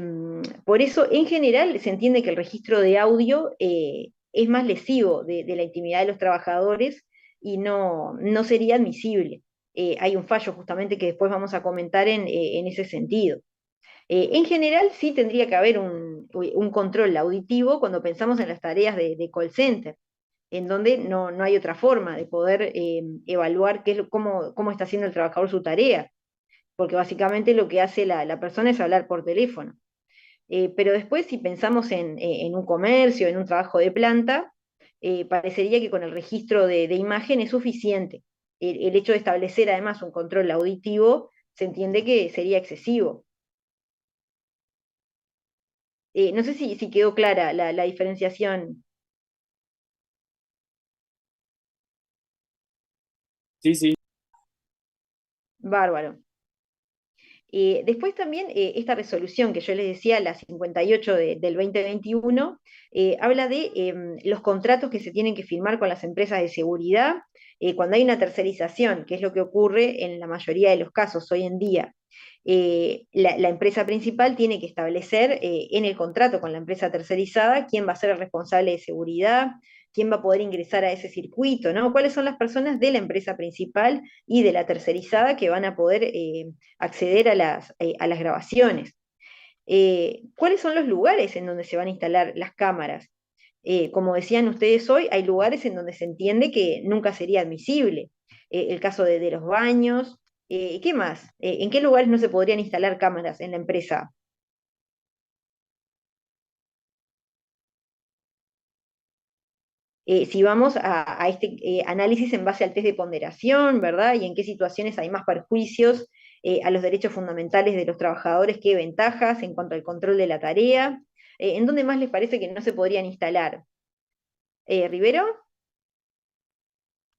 por eso, en general, se entiende que el registro de audio es más lesivo de la intimidad de los trabajadores y no sería admisible. Hay un fallo justamente que después vamos a comentar en ese sentido. En general, sí tendría que haber un control auditivo cuando pensamos en las tareas de call center, en donde no hay otra forma de poder evaluar cómo está haciendo el trabajador su tarea, porque básicamente lo que hace la persona es hablar por teléfono. Pero después, si pensamos en un comercio, en un trabajo de planta, parecería que con el registro de imagen es suficiente. El hecho de establecer además un control auditivo se entiende que sería excesivo. No sé si quedó clara la diferenciación. Sí, sí. Bárbaro. Después también esta resolución que yo les decía, la 58 del 2021, habla de los contratos que se tienen que firmar con las empresas de seguridad cuando hay una tercerización, que es lo que ocurre en la mayoría de los casos hoy en día. La empresa principal tiene que establecer en el contrato con la empresa tercerizada quién va a ser el responsable de seguridad, quién va a poder ingresar a ese circuito, ¿no? ¿Cuáles son las personas de la empresa principal y de la tercerizada que van a poder acceder a las grabaciones? ¿Cuáles son los lugares en donde se van a instalar las cámaras? Como decían ustedes hoy, hay lugares en donde se entiende que nunca sería admisible. El caso de los baños. ¿Qué más? ¿En qué lugares no se podrían instalar cámaras en la empresa? Si vamos a este análisis en base al test de ponderación, ¿verdad? Y en qué situaciones hay más perjuicios a los derechos fundamentales de los trabajadores, qué ventajas en cuanto al control de la tarea. ¿En dónde más les parece que no se podrían instalar? ¿Rivero?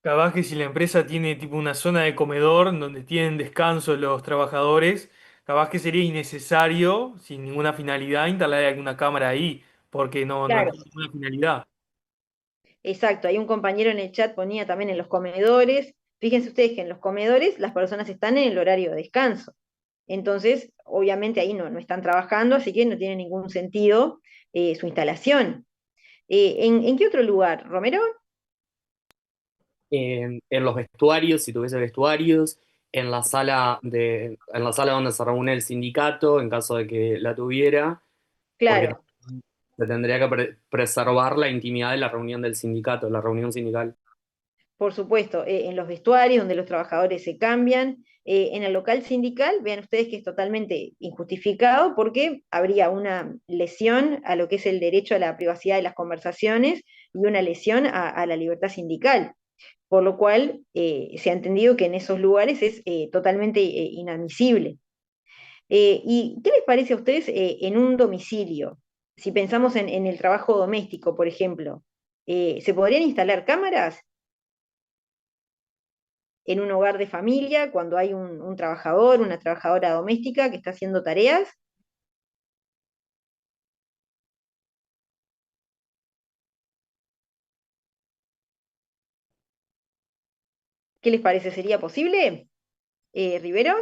Capaz que si la empresa tiene tipo una zona de comedor en donde tienen descanso los trabajadores, capaz que sería innecesario, sin ninguna finalidad, instalar alguna cámara ahí, porque no Claro. tiene ninguna finalidad. Exacto, hay un compañero en el chat ponía también en los comedores. Fíjense ustedes que en los comedores las personas están en el horario de descanso. Entonces, obviamente ahí no están trabajando, así que no tiene ningún sentido su instalación. ¿En qué otro lugar, Romero? En los vestuarios, si tuviese vestuarios, en la sala donde se reúne el sindicato, en caso de que la tuviera, porque Claro, se tendría que preservar la intimidad de la reunión del sindicato, la reunión sindical. por supuesto, en los vestuarios donde los trabajadores se cambian, en el local sindical, vean ustedes que es totalmente injustificado porque habría una lesión a lo que es el derecho a la privacidad de las conversaciones y una lesión a la libertad sindical. Por lo cual se ha entendido que en esos lugares es totalmente inadmisible. ¿Y qué les parece a ustedes en un domicilio? Si pensamos en el trabajo doméstico, por ejemplo, ¿se podrían instalar cámaras en un hogar de familia cuando hay un trabajador, una trabajadora doméstica que está haciendo tareas? ¿Qué les parece? ¿Sería posible? ¿Rivero?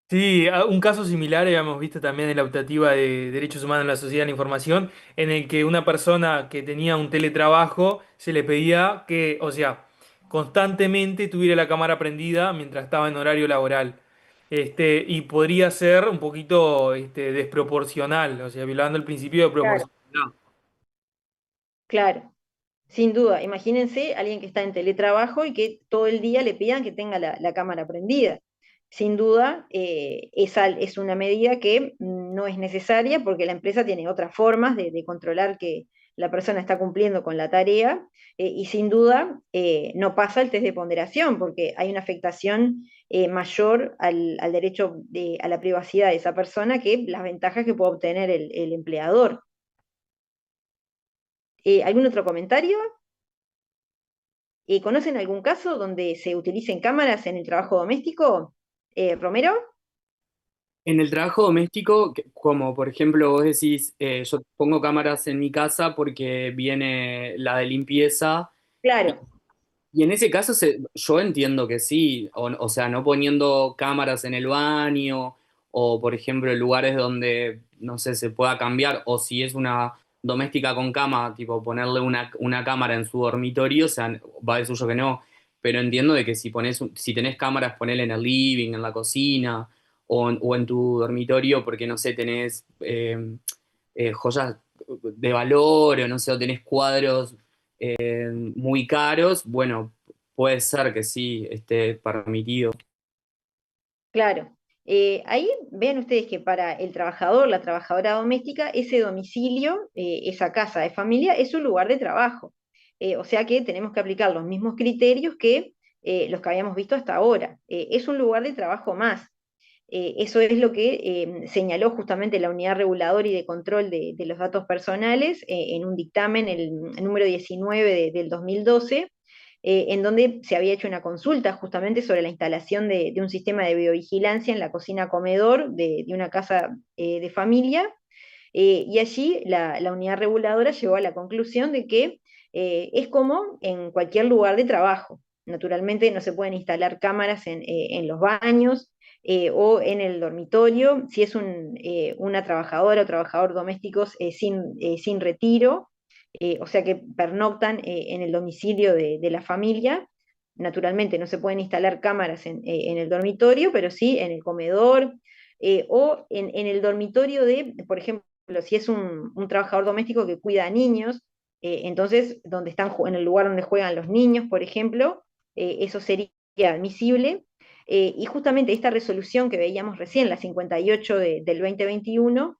Sí, un caso similar habíamos visto también en la optativa de Derechos Humanos en la Sociedad de la Información, en el que una persona que tenía un teletrabajo se le pedía que, o sea, constantemente tuviera la cámara prendida mientras estaba en horario laboral. Y podría ser un poquito desproporcional, o sea, violando el principio de Claro. proporcionalidad. Claro. Sin duda, imagínense alguien que está en teletrabajo y que todo el día le pidan que tenga la cámara prendida. Sin duda, esa es una medida que no es necesaria porque la empresa tiene otras formas de controlar que la persona está cumpliendo con la tarea y sin duda no pasa el test de ponderación porque hay una afectación mayor al derecho a la privacidad de esa persona que las ventajas que puede obtener el empleador. ¿Algún otro comentario? ¿Conocen algún caso donde se utilicen cámaras en el trabajo doméstico? ¿Romero? En el trabajo doméstico, como por ejemplo vos decís, yo pongo cámaras en mi casa porque viene la de limpieza. Claro, Y en ese caso yo entiendo que sí, o sea, no poniendo cámaras en el baño o por ejemplo en lugares donde, no sé, se pueda cambiar o si es una doméstica con cama, tipo ponerle una cámara en su dormitorio, o sea, va de suyo que no, pero entiendo de que si tenés cámaras, ponele en el living, en la cocina o en tu dormitorio porque, no sé, tenés joyas de valor o no sé, o tenés cuadros muy caros, bueno, puede ser que sí esté permitido. claro. Ahí vean ustedes que para el trabajador, la trabajadora doméstica, ese domicilio, esa casa de familia, es un lugar de trabajo. O sea que tenemos que aplicar los mismos criterios que los que habíamos visto hasta ahora. Es un lugar de trabajo más. Eso es lo que señaló justamente la Unidad Reguladora y de Control de los Datos Personales en un dictamen, el número 19 del 2012, en donde se había hecho una consulta justamente sobre la instalación de un sistema de videovigilancia en la cocina-comedor de una casa de familia, y allí la unidad reguladora llegó a la conclusión de que es como en cualquier lugar de trabajo. Naturalmente no se pueden instalar cámaras en los baños o en el dormitorio, si es una trabajadora o trabajador domésticos sin retiro, o sea que pernoctan en el domicilio de la familia. Naturalmente no se pueden instalar cámaras en el dormitorio, pero sí en el comedor o en el dormitorio por ejemplo, si es un trabajador doméstico que cuida a niños, entonces donde están en el lugar donde juegan los niños, por ejemplo, eso sería admisible. Y justamente esta resolución que veíamos recién, la 58 del 2021,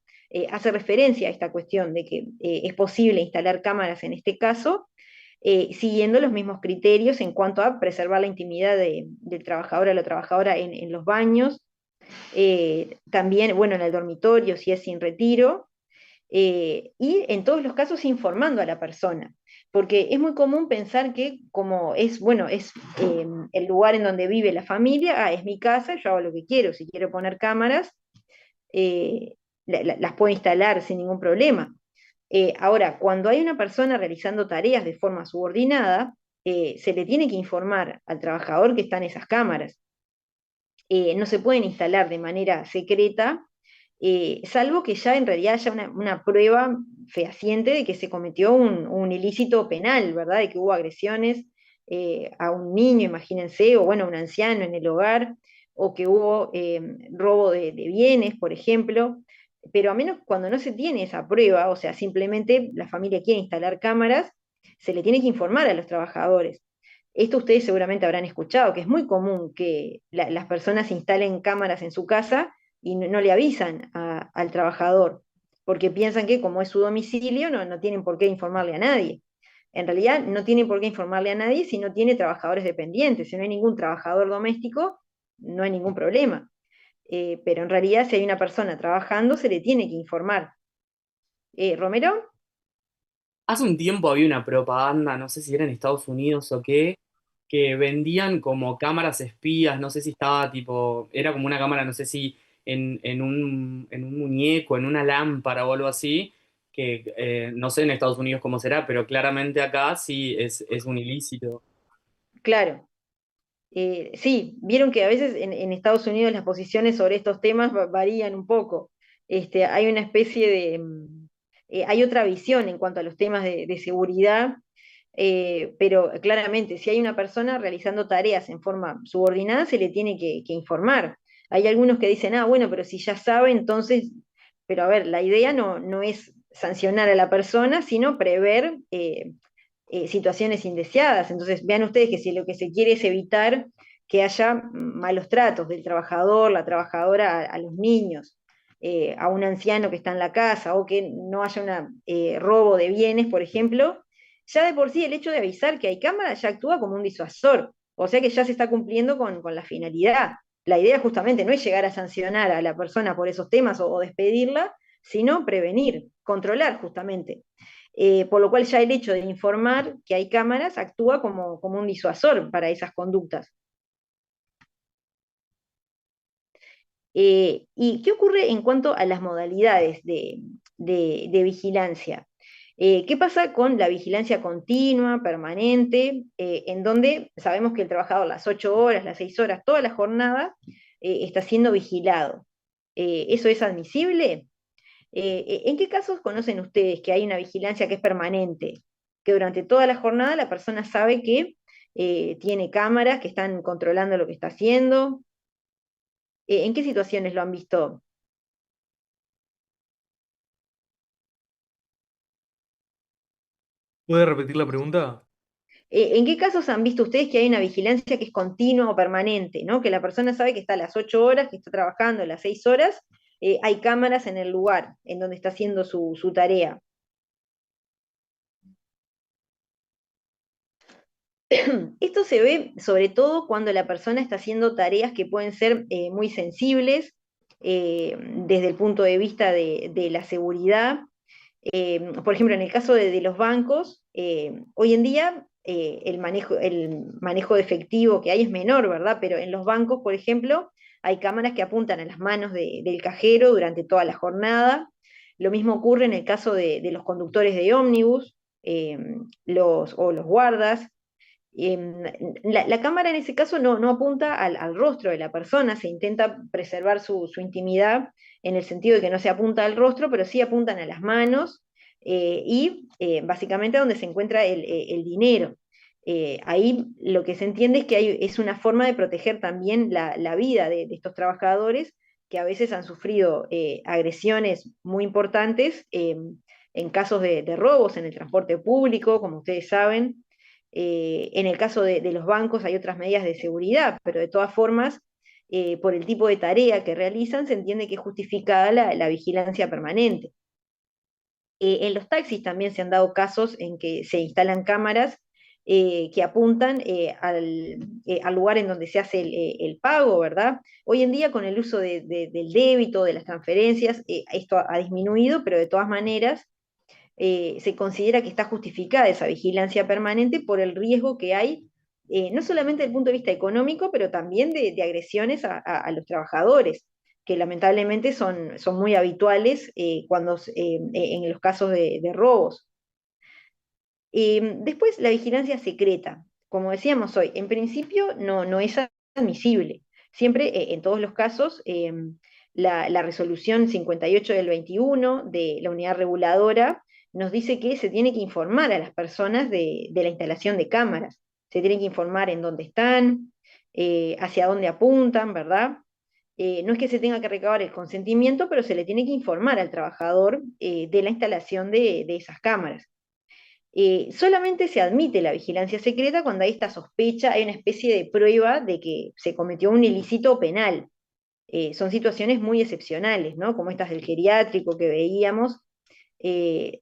hace referencia a esta cuestión de que es posible instalar cámaras en este caso, siguiendo los mismos criterios en cuanto a preservar la intimidad del trabajador o la trabajadora en los baños, también, bueno, en el dormitorio, si es sin retiro, y en todos los casos informando a la persona, porque es muy común pensar que como es, bueno, es el lugar en donde vive la familia, es mi casa, yo hago lo que quiero, si quiero poner cámaras, eh, las puedo instalar sin ningún problema. Ahora, cuando hay una persona realizando tareas de forma subordinada, se le tiene que informar al trabajador que están esas cámaras. No se pueden instalar de manera secreta, salvo que ya en realidad haya una prueba fehaciente de que se cometió un ilícito penal, ¿verdad? De que hubo agresiones a un niño, imagínense, o bueno, a un anciano en el hogar, o que hubo robo de bienes, por ejemplo. Pero a menos cuando no se tiene esa prueba, o sea, simplemente la familia quiere instalar cámaras, se le tiene que informar a los trabajadores. Esto ustedes seguramente habrán escuchado, que es muy común que las personas instalen cámaras en su casa y no le avisan al trabajador, porque piensan que como es su domicilio no tienen por qué informarle a nadie. En realidad no tienen por qué informarle a nadie si no tiene trabajadores dependientes. Si no hay ningún trabajador doméstico, no hay ningún problema. Pero en realidad si hay una persona trabajando, se le tiene que informar. ¿Romero? Hace un tiempo había una propaganda, no sé si era en Estados Unidos o qué, que vendían como cámaras espías, no sé si estaba tipo, era como una cámara, no sé si en un muñeco, en una lámpara o algo así, que no sé en Estados Unidos cómo será, pero claramente acá sí es un ilícito. Claro. Sí, vieron que a veces en Estados Unidos las posiciones sobre estos temas varían un poco. Hay una especie de, hay otra visión en cuanto a los temas de seguridad, pero claramente si hay una persona realizando tareas en forma subordinada, se le tiene que informar. Hay algunos que dicen, ah, bueno, pero si ya sabe, entonces, pero a ver, la idea no es sancionar a la persona, sino prever situaciones indeseadas. Entonces, vean ustedes que si lo que se quiere es evitar que haya malos tratos del trabajador, la trabajadora a los niños, a un anciano que está en la casa, o que no haya un robo de bienes, por ejemplo, ya de por sí el hecho de avisar que hay cámaras ya actúa como un disuasor, o sea que ya se está cumpliendo con la finalidad. La idea justamente no es llegar a sancionar a la persona por esos temas o despedirla, sino prevenir, controlar justamente. Por lo cual ya el hecho de informar que hay cámaras actúa como un disuasor para esas conductas. ¿Y qué ocurre en cuanto a las modalidades de vigilancia? ¿Qué pasa con la vigilancia continua, permanente, en donde sabemos que el trabajador las 8 horas, las 6 horas, toda la jornada está siendo vigilado? ¿Eso es admisible? ¿En qué casos conocen ustedes que hay una vigilancia que es permanente? Que durante toda la jornada la persona sabe que tiene cámaras que están controlando lo que está haciendo. ¿En qué situaciones lo han visto? ¿Puede repetir la pregunta? ¿En qué casos han visto ustedes que hay una vigilancia que es continua o permanente, ¿no? Que la persona sabe que está a las 8 horas, que está trabajando a las 6 horas, hay cámaras en el lugar en donde está haciendo su tarea. Esto se ve sobre todo cuando la persona está haciendo tareas que pueden ser muy sensibles desde el punto de vista de la seguridad. Por ejemplo, en el caso de los bancos, hoy en día el manejo de efectivo que hay es menor, ¿verdad? Pero en los bancos, por ejemplo, hay cámaras que apuntan a las manos del cajero durante toda la jornada. Lo mismo ocurre en el caso de los conductores de ómnibus o los guardas. La cámara en ese caso no apunta al rostro de la persona, se intenta preservar su intimidad en el sentido de que no se apunta al rostro, pero sí apuntan a las manos y básicamente a donde se encuentra el dinero. Ahí lo que se entiende es que es una forma de proteger también la vida de estos trabajadores que a veces han sufrido agresiones muy importantes en casos de robos en el transporte público, como ustedes saben. En el caso de los bancos hay otras medidas de seguridad, pero de todas formas, por el tipo de tarea que realizan, se entiende que es justificada la vigilancia permanente. En los taxis también se han dado casos en que se instalan cámaras que apuntan al lugar en donde se hace el pago, ¿verdad? Hoy en día con el uso del débito, de las transferencias, esto ha disminuido, pero de todas maneras se considera que está justificada esa vigilancia permanente por el riesgo que hay, no solamente desde el punto de vista económico, pero también de agresiones a los trabajadores, que lamentablemente son muy habituales en los casos de robos. Después, la vigilancia secreta. Como decíamos hoy, en principio no es admisible. Siempre, en todos los casos, la resolución 58 del 21 de la unidad reguladora nos dice que se tiene que informar a las personas de la instalación de cámaras. Se tiene que informar en dónde están, hacia dónde apuntan, ¿verdad? No es que se tenga que recabar el consentimiento, pero se le tiene que informar al trabajador de la instalación de esas cámaras. Solamente se admite la vigilancia secreta cuando hay esta sospecha, hay una especie de prueba de que se cometió un ilícito penal. Son situaciones muy excepcionales, ¿no? Como estas del geriátrico que veíamos.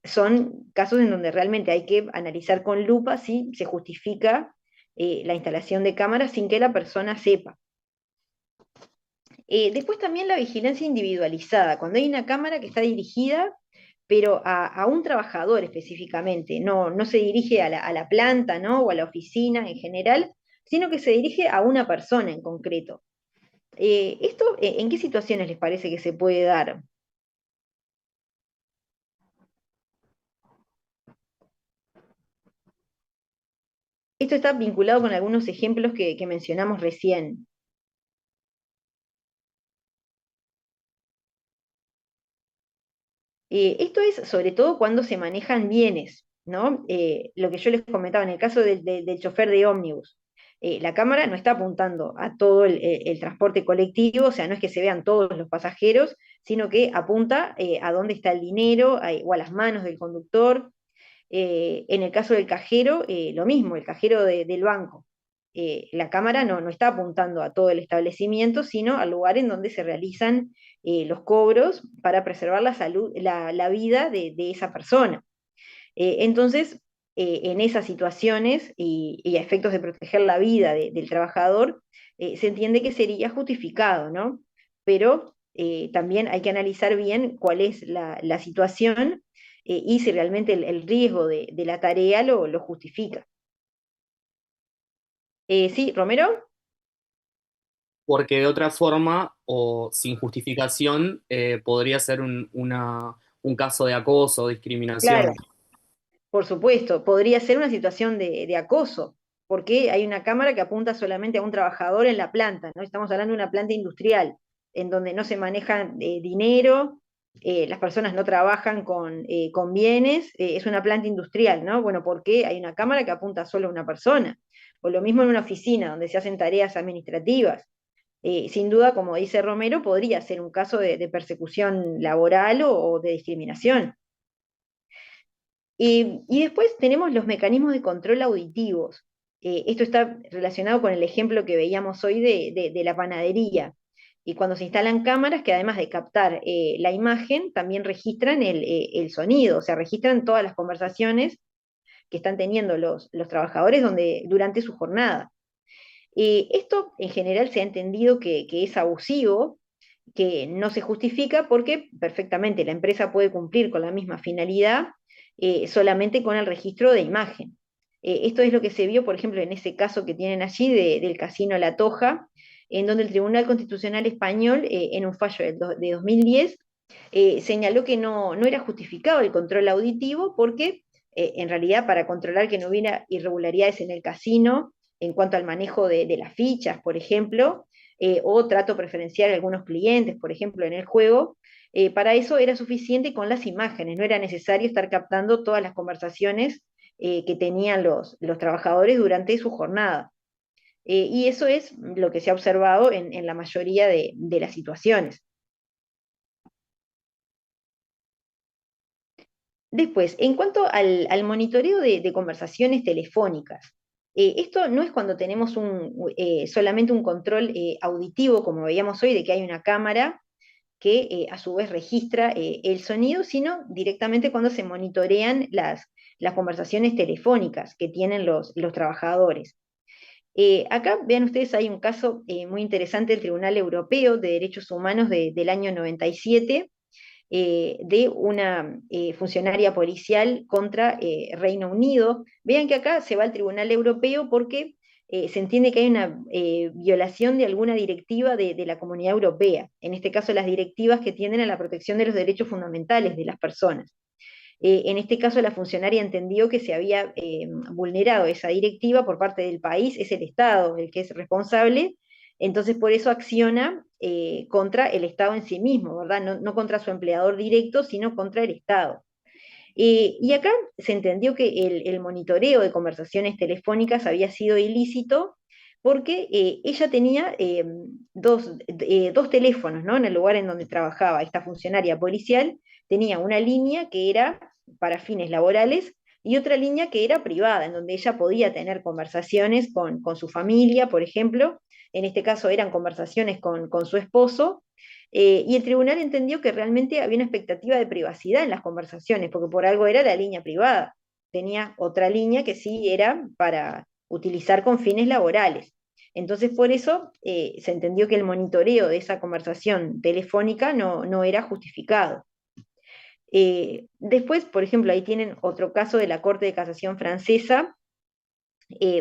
Son casos en donde realmente hay que analizar con lupa si se justifica la instalación de cámaras sin que la persona sepa. Después también la vigilancia individualizada, cuando hay una cámara que está dirigida, pero a un trabajador específicamente, no se dirige a la planta, ¿no? O a la oficina en general, sino que se dirige a una persona en concreto. ¿Esto en qué situaciones les parece que se puede dar? Esto está vinculado con algunos ejemplos que mencionamos recién. Esto es sobre todo cuando se manejan bienes, ¿no? Lo que yo les comentaba en el caso del chofer de ómnibus. La cámara no está apuntando a todo el transporte colectivo, o sea, no es que se vean todos los pasajeros, sino que apunta a dónde está el dinero o a las manos del conductor. En el caso del cajero, lo mismo, el cajero del banco. La cámara no está apuntando a todo el establecimiento, sino al lugar en donde se realizan los cobros para preservar la salud, la vida de esa persona. Entonces, en esas situaciones y a efectos de proteger la vida del trabajador, se entiende que sería justificado, ¿no? Pero también hay que analizar bien cuál es la situación y si realmente el riesgo de la tarea lo justifica. Sí, Romero. Porque de otra forma o sin justificación podría ser un caso de acoso o discriminación. Claro, por supuesto, podría ser una situación de acoso, porque hay una cámara que apunta solamente a un trabajador en la planta, ¿no? Estamos hablando de una planta industrial, en donde no se maneja dinero, las personas no trabajan con bienes, es una planta industrial, ¿no? Bueno, ¿por qué hay una cámara que apunta solo a una persona? O lo mismo en una oficina, donde se hacen tareas administrativas. Sin duda, como dice Romero, podría ser un caso de persecución laboral o de discriminación. Y después tenemos los mecanismos de control auditivos. Esto está relacionado con el ejemplo que veíamos hoy de la panadería. Y cuando se instalan cámaras que además de captar la imagen, también registran el sonido, o sea, registran todas las conversaciones que están teniendo los trabajadores durante su jornada. Esto en general se ha entendido que es abusivo, que no se justifica porque perfectamente la empresa puede cumplir con la misma finalidad solamente con el registro de imagen. Esto es lo que se vio, por ejemplo, en ese caso que tienen allí del Casino La Toja, en donde el Tribunal Constitucional Español, en un fallo de 2010, señaló que no era justificado el control auditivo porque en realidad para controlar que no hubiera irregularidades en el casino en cuanto al manejo de las fichas, por ejemplo, o trato preferencial a algunos clientes, por ejemplo, en el juego, para eso era suficiente con las imágenes, no era necesario estar captando todas las conversaciones que tenían los trabajadores durante su jornada. Y eso es lo que se ha observado en la mayoría de las situaciones. Después, en cuanto al monitoreo de conversaciones telefónicas, esto no es cuando tenemos solamente un control auditivo, como veíamos hoy, de que hay una cámara que a su vez registra el sonido, sino directamente cuando se monitorean las conversaciones telefónicas que tienen los trabajadores. Acá, vean ustedes, hay un caso muy interesante del Tribunal Europeo de Derechos Humanos del año 97, de una funcionaria policial contra Reino Unido. Vean que acá se va al Tribunal Europeo porque se entiende que hay una violación de alguna directiva de la Comunidad Europea, en este caso las directivas que tienden a la protección de los derechos fundamentales de las personas. En este caso, la funcionaria entendió que se había vulnerado esa directiva por parte del país, es el Estado el que es responsable, entonces por eso acciona contra el Estado en sí mismo, ¿verdad? No contra su empleador directo, sino contra el Estado. Y acá se entendió que el monitoreo de conversaciones telefónicas había sido ilícito porque ella tenía dos teléfonos, ¿no? En el lugar en donde trabajaba esta funcionaria policial, tenía una línea que era para fines laborales y otra línea que era privada, en donde ella podía tener conversaciones con su familia, por ejemplo. En este caso eran conversaciones con su esposo, y el tribunal entendió que realmente había una expectativa de privacidad en las conversaciones, porque por algo era la línea privada. Tenía otra línea que sí era para utilizar con fines laborales. Entonces, por eso se entendió que el monitoreo de esa conversación telefónica no era justificado. Después, por ejemplo, ahí tienen otro caso de la Corte de Casación francesa,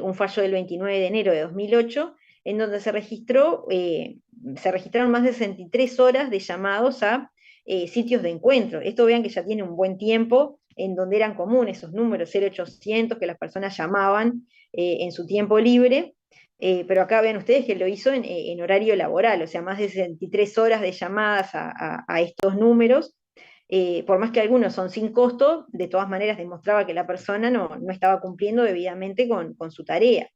un fallo del 29 de enero de 2008, en donde se registraron más de 63 horas de llamados a sitios de encuentro. Esto vean que ya tiene un buen tiempo, en donde eran comunes esos números 0800 que las personas llamaban en su tiempo libre, pero acá ven ustedes que lo hizo en horario laboral, o sea, más de 63 horas de llamadas a estos números. Por más que algunos son sin costo, de todas maneras demostraba que la persona no estaba cumpliendo debidamente con su tarea.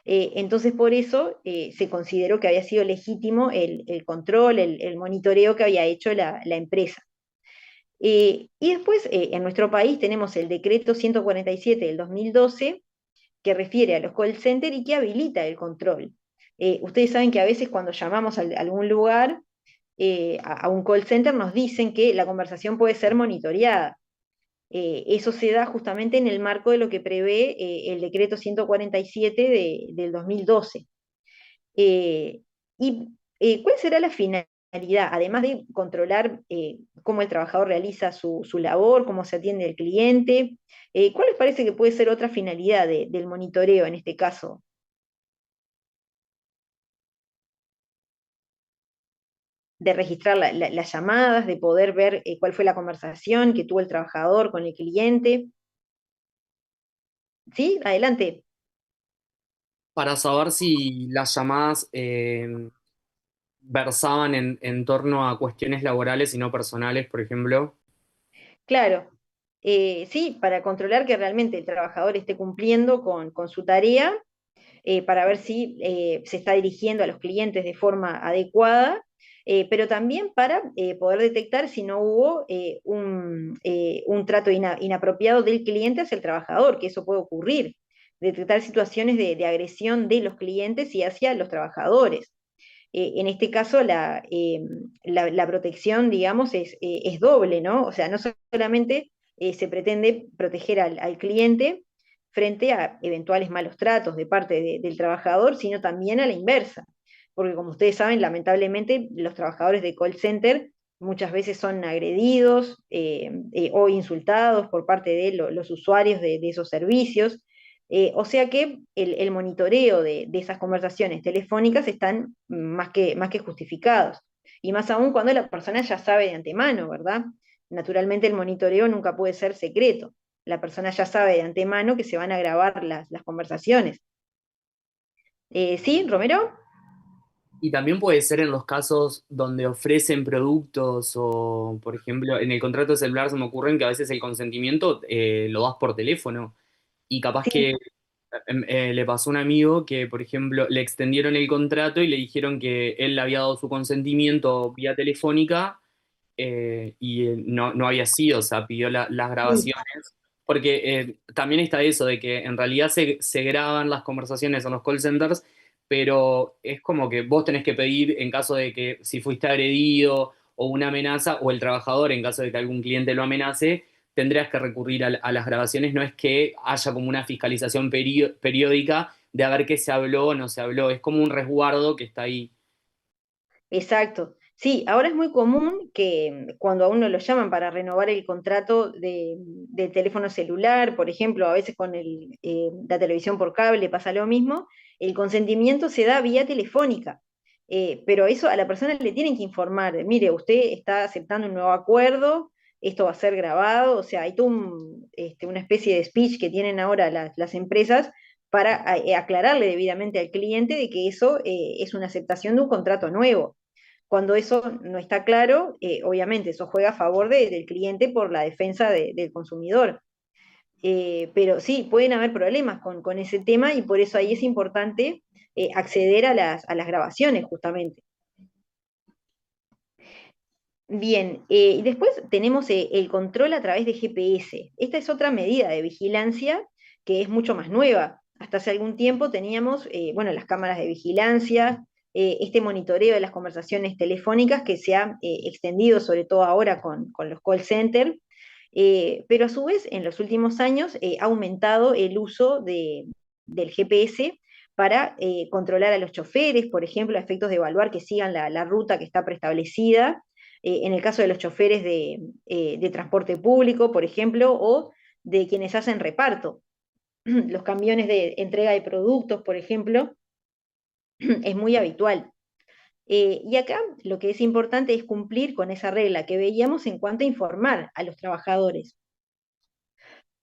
Entonces, por eso se consideró que había sido legítimo el control, el monitoreo que había hecho la empresa. Y después, en nuestro país tenemos el decreto 147 del 2012, que refiere a los call centers y que habilita el control. Ustedes saben que a veces cuando llamamos a algún lugar, a un call center, nos dicen que la conversación puede ser monitoreada. Eso se da justamente en el marco de lo que prevé el decreto 147 del 2012. Eh, ¿Y cuál será la finalidad? Además de controlar cómo el trabajador realiza su labor, cómo se atiende al cliente, ¿cuál les parece que puede ser otra finalidad del monitoreo en este caso? De registrar las llamadas, de poder ver cuál fue la conversación que tuvo el trabajador con el cliente. ¿Sí? Adelante. Para saber si las llamadas versaban en torno a cuestiones laborales y no personales, por ejemplo. Claro, sí, para controlar que realmente el trabajador esté cumpliendo con su tarea, para ver si se está dirigiendo a los clientes de forma adecuada, pero también para poder detectar si no hubo un trato inapropiado del cliente hacia el trabajador, que eso puede ocurrir, detectar situaciones de agresión de los clientes y hacia los trabajadores. En este caso, la protección, digamos, es doble, ¿no? O sea, no solamente se pretende proteger al cliente frente a eventuales malos tratos de parte del trabajador, sino también a la inversa. Porque como ustedes saben, lamentablemente los trabajadores de call center muchas veces son agredidos o insultados por parte de los usuarios de esos servicios. O sea que el monitoreo de esas conversaciones telefónicas están más que justificados. Y más aún cuando la persona ya sabe de antemano, ¿verdad? Naturalmente el monitoreo nunca puede ser secreto. La persona ya sabe de antemano que se van a grabar las conversaciones. ¿Sí, Romero? Y también puede ser en los casos donde ofrecen productos o, por ejemplo, en el contrato de celular se me ocurren que a veces el consentimiento lo das por teléfono y capaz Sí, que le pasó a un amigo que, por ejemplo, le extendieron el contrato y le dijeron que él le había dado su consentimiento vía telefónica y no había sido, o sea, pidió las sí, grabaciones. Porque también está eso de que en realidad se graban las conversaciones en los call centers, pero es como que vos tenés que pedir en caso de que si fuiste agredido o una amenaza, o el trabajador en caso de que algún cliente lo amenace, tendrías que recurrir a las grabaciones, no es que haya como una fiscalización periódica de a ver qué se habló o no se habló, es como un resguardo que está ahí. Exacto. Sí, ahora es muy común que cuando a uno lo llaman para renovar el contrato de teléfono celular, por ejemplo, a veces con la televisión por cable pasa lo mismo, el consentimiento se da vía telefónica. Pero eso a la persona le tienen que informar, mire, usted está aceptando un nuevo acuerdo, esto va a ser grabado, o sea, hay toda una especie de speech que tienen ahora las empresas para aclararle debidamente al cliente de que eso es una aceptación de un contrato nuevo. Cuando eso no está claro, obviamente eso juega a favor del cliente por la defensa del consumidor. Pero sí, pueden haber problemas con ese tema y por eso ahí es importante acceder a las grabaciones justamente. Bien, y después tenemos el control a través de GPS. Esta es otra medida de vigilancia que es mucho más nueva. Hasta hace algún tiempo teníamos, bueno, las cámaras de vigilancia, este monitoreo de las conversaciones telefónicas que se ha extendido sobre todo ahora con los call centers, pero a su vez en los últimos años ha aumentado el uso del GPS para controlar a los choferes, por ejemplo, a efectos de evaluar que sigan la ruta que está preestablecida en el caso de los choferes de transporte público, por ejemplo, o de quienes hacen reparto. Los camiones de entrega de productos, por ejemplo, es muy habitual. Y acá lo que es importante es cumplir con esa regla que veíamos en cuanto a informar a los trabajadores.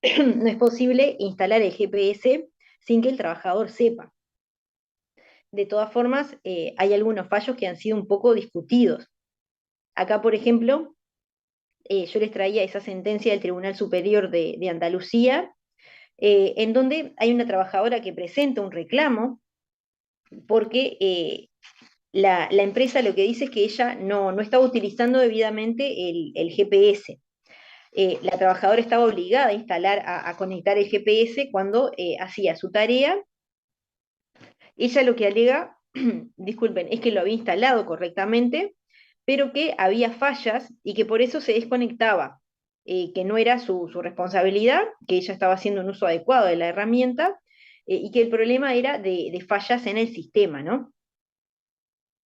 No es posible instalar el GPS sin que el trabajador sepa. De todas formas, hay algunos fallos que han sido un poco discutidos. Acá, por ejemplo, yo les traía esa sentencia del Tribunal Superior de Andalucía, en donde hay una trabajadora que presenta un reclamo porque la empresa lo que dice es que ella no estaba utilizando debidamente el GPS. La trabajadora estaba obligada a instalar, a conectar el GPS cuando hacía su tarea. Ella lo que alega, disculpen, es que lo había instalado correctamente, pero que había fallas y que por eso se desconectaba, que no era su responsabilidad, que ella estaba haciendo un uso adecuado de la herramienta y que el problema era de fallas en el sistema, ¿no?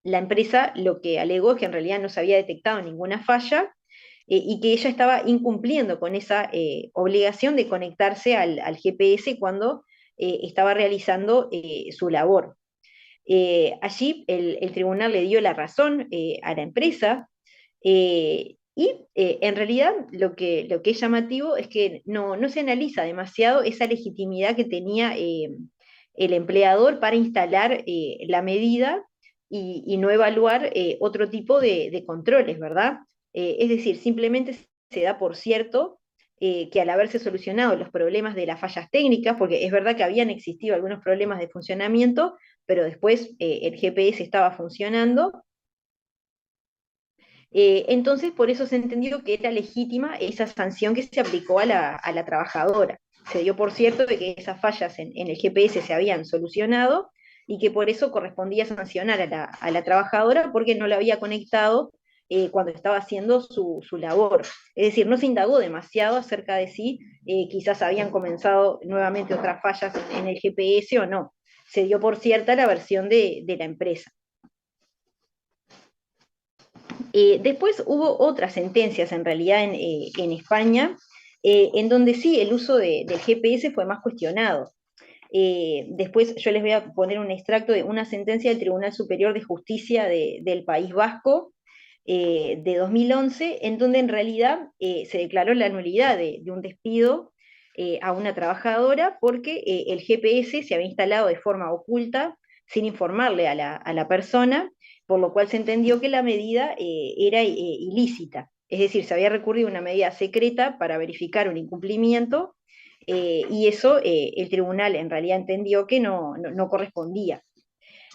La empresa lo que alegó es que en realidad no se había detectado ninguna falla y que ella estaba incumpliendo con esa obligación de conectarse al GPS cuando estaba realizando su labor. Allí el tribunal le dio la razón a la empresa y en realidad lo que es llamativo es que no se analiza demasiado esa legitimidad que tenía el empleador para instalar la medida y no evaluar otro tipo de controles, ¿verdad? Es decir, simplemente se da por cierto que al haberse solucionado los problemas de las fallas técnicas, porque es verdad que habían existido algunos problemas de funcionamiento, pero después el GPS estaba funcionando. Entonces, por eso se entendió que era legítima esa sanción que se aplicó a la trabajadora. Se dio por cierto de que esas fallas en el GPS se habían solucionado y que por eso correspondía sancionar a la trabajadora porque no la había conectado cuando estaba haciendo su labor. Es decir, no se indagó demasiado acerca de si quizás habían comenzado nuevamente otras fallas en el GPS o no. Se dio por cierta la versión de la empresa. Después hubo otras sentencias en realidad en España, en donde sí el uso del GPS fue más cuestionado. Después yo les voy a poner un extracto de una sentencia del Tribunal Superior de Justicia del País Vasco de 2011, en donde en realidad se declaró la nulidad de un despido a una trabajadora porque el GPS se había instalado de forma oculta sin informarle a la persona, por lo cual se entendió que la medida era ilícita. Es decir, se había recurrido a una medida secreta para verificar un incumplimiento y eso el tribunal en realidad entendió que no correspondía.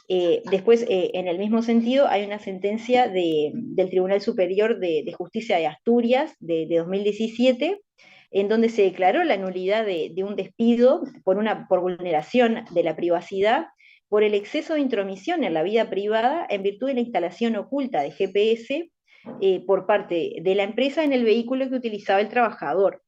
Después, en el mismo sentido, hay una sentencia del Tribunal Superior de Justicia de Asturias de 2017, en donde se declaró la nulidad de un despido por vulneración de la privacidad, por el exceso de intromisión en la vida privada en virtud de la instalación oculta de GPS por parte de la empresa en el vehículo que utilizaba el trabajador.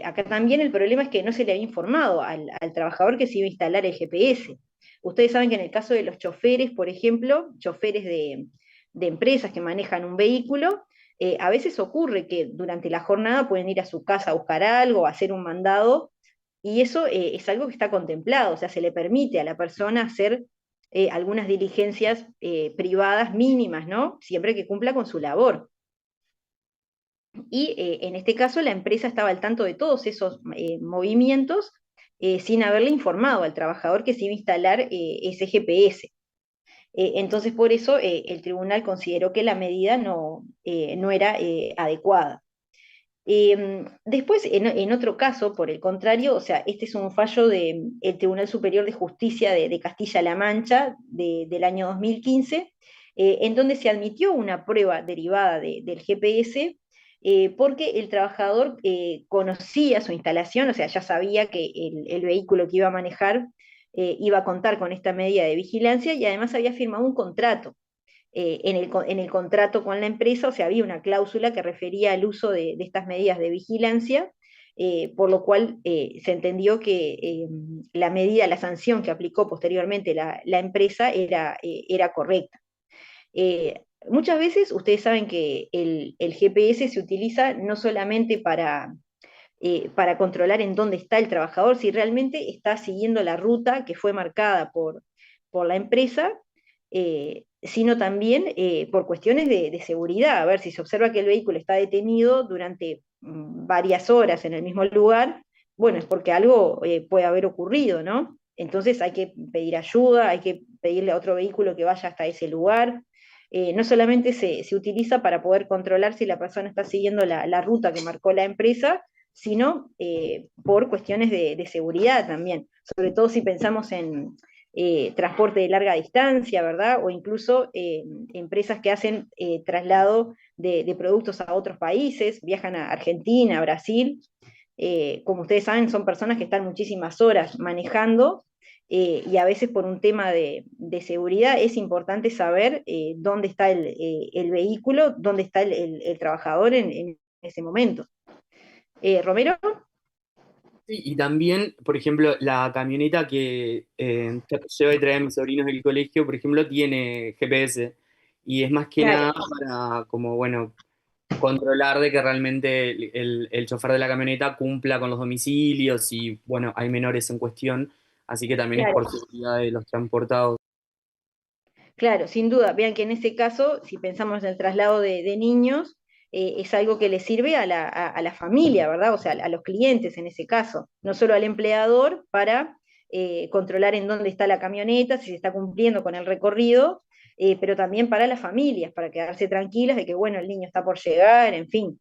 Acá también el problema es que no se le había informado al trabajador que se iba a instalar el GPS. Ustedes saben que en el caso de los choferes, por ejemplo, choferes de empresas que manejan un vehículo, a veces ocurre que durante la jornada pueden ir a su casa a buscar algo, a hacer un mandado, y eso es algo que está contemplado, o sea, se le permite a la persona hacer algunas diligencias privadas mínimas, ¿no? Siempre que cumpla con su labor. Y en este caso la empresa estaba al tanto de todos esos movimientos sin haberle informado al trabajador que se iba a instalar ese GPS. Entonces por eso el tribunal consideró que la medida no era adecuada. Después, en otro caso, por el contrario, o sea, este es un fallo del Tribunal Superior de Justicia de Castilla-La Mancha del año 2015, en donde se admitió una prueba derivada del GPS, porque el trabajador conocía su instalación, o sea, ya sabía que el vehículo que iba a manejar iba a contar con esta medida de vigilancia y además había firmado un contrato en el contrato con la empresa, o sea, había una cláusula que refería al uso de estas medidas de vigilancia, por lo cual se entendió que la medida, la sanción que aplicó posteriormente la empresa era correcta. Muchas veces ustedes saben que el GPS se utiliza no solamente para controlar en dónde está el trabajador, si realmente está siguiendo la ruta que fue marcada por la empresa, sino también por cuestiones de seguridad. A ver, si se observa que el vehículo está detenido durante varias horas en el mismo lugar, bueno, es porque algo puede haber ocurrido, ¿no? Entonces hay que pedir ayuda, hay que pedirle a otro vehículo que vaya hasta ese lugar. No solamente se utiliza para poder controlar si la persona está siguiendo la ruta que marcó la empresa, sino por cuestiones de seguridad también, sobre todo si pensamos en transporte de larga distancia, ¿verdad? O incluso empresas que hacen traslado de productos a otros países, viajan a Argentina, a Brasil. Como ustedes saben, son personas que están muchísimas horas manejando y a veces por un tema de seguridad es importante saber dónde está el vehículo, dónde está el trabajador en ese momento. Romero. Sí, y también, por ejemplo, la camioneta que llevo y trae a mis sobrinos del colegio, por ejemplo, tiene GPS y es más que nada Claro, para, como, bueno, controlar de que realmente el chofer de la camioneta cumpla con los domicilios y, bueno, hay menores en cuestión, así que también es claro. por seguridad de los transportados. Claro, sin duda. Vean que en este caso, si pensamos en el traslado de niños, es algo que le sirve a la familia, ¿verdad? O sea, a los clientes en ese caso, no solo al empleador para controlar en dónde está la camioneta, si se está cumpliendo con el recorrido, pero también para las familias, para quedarse tranquilas de que, bueno, el niño está por llegar, en fin.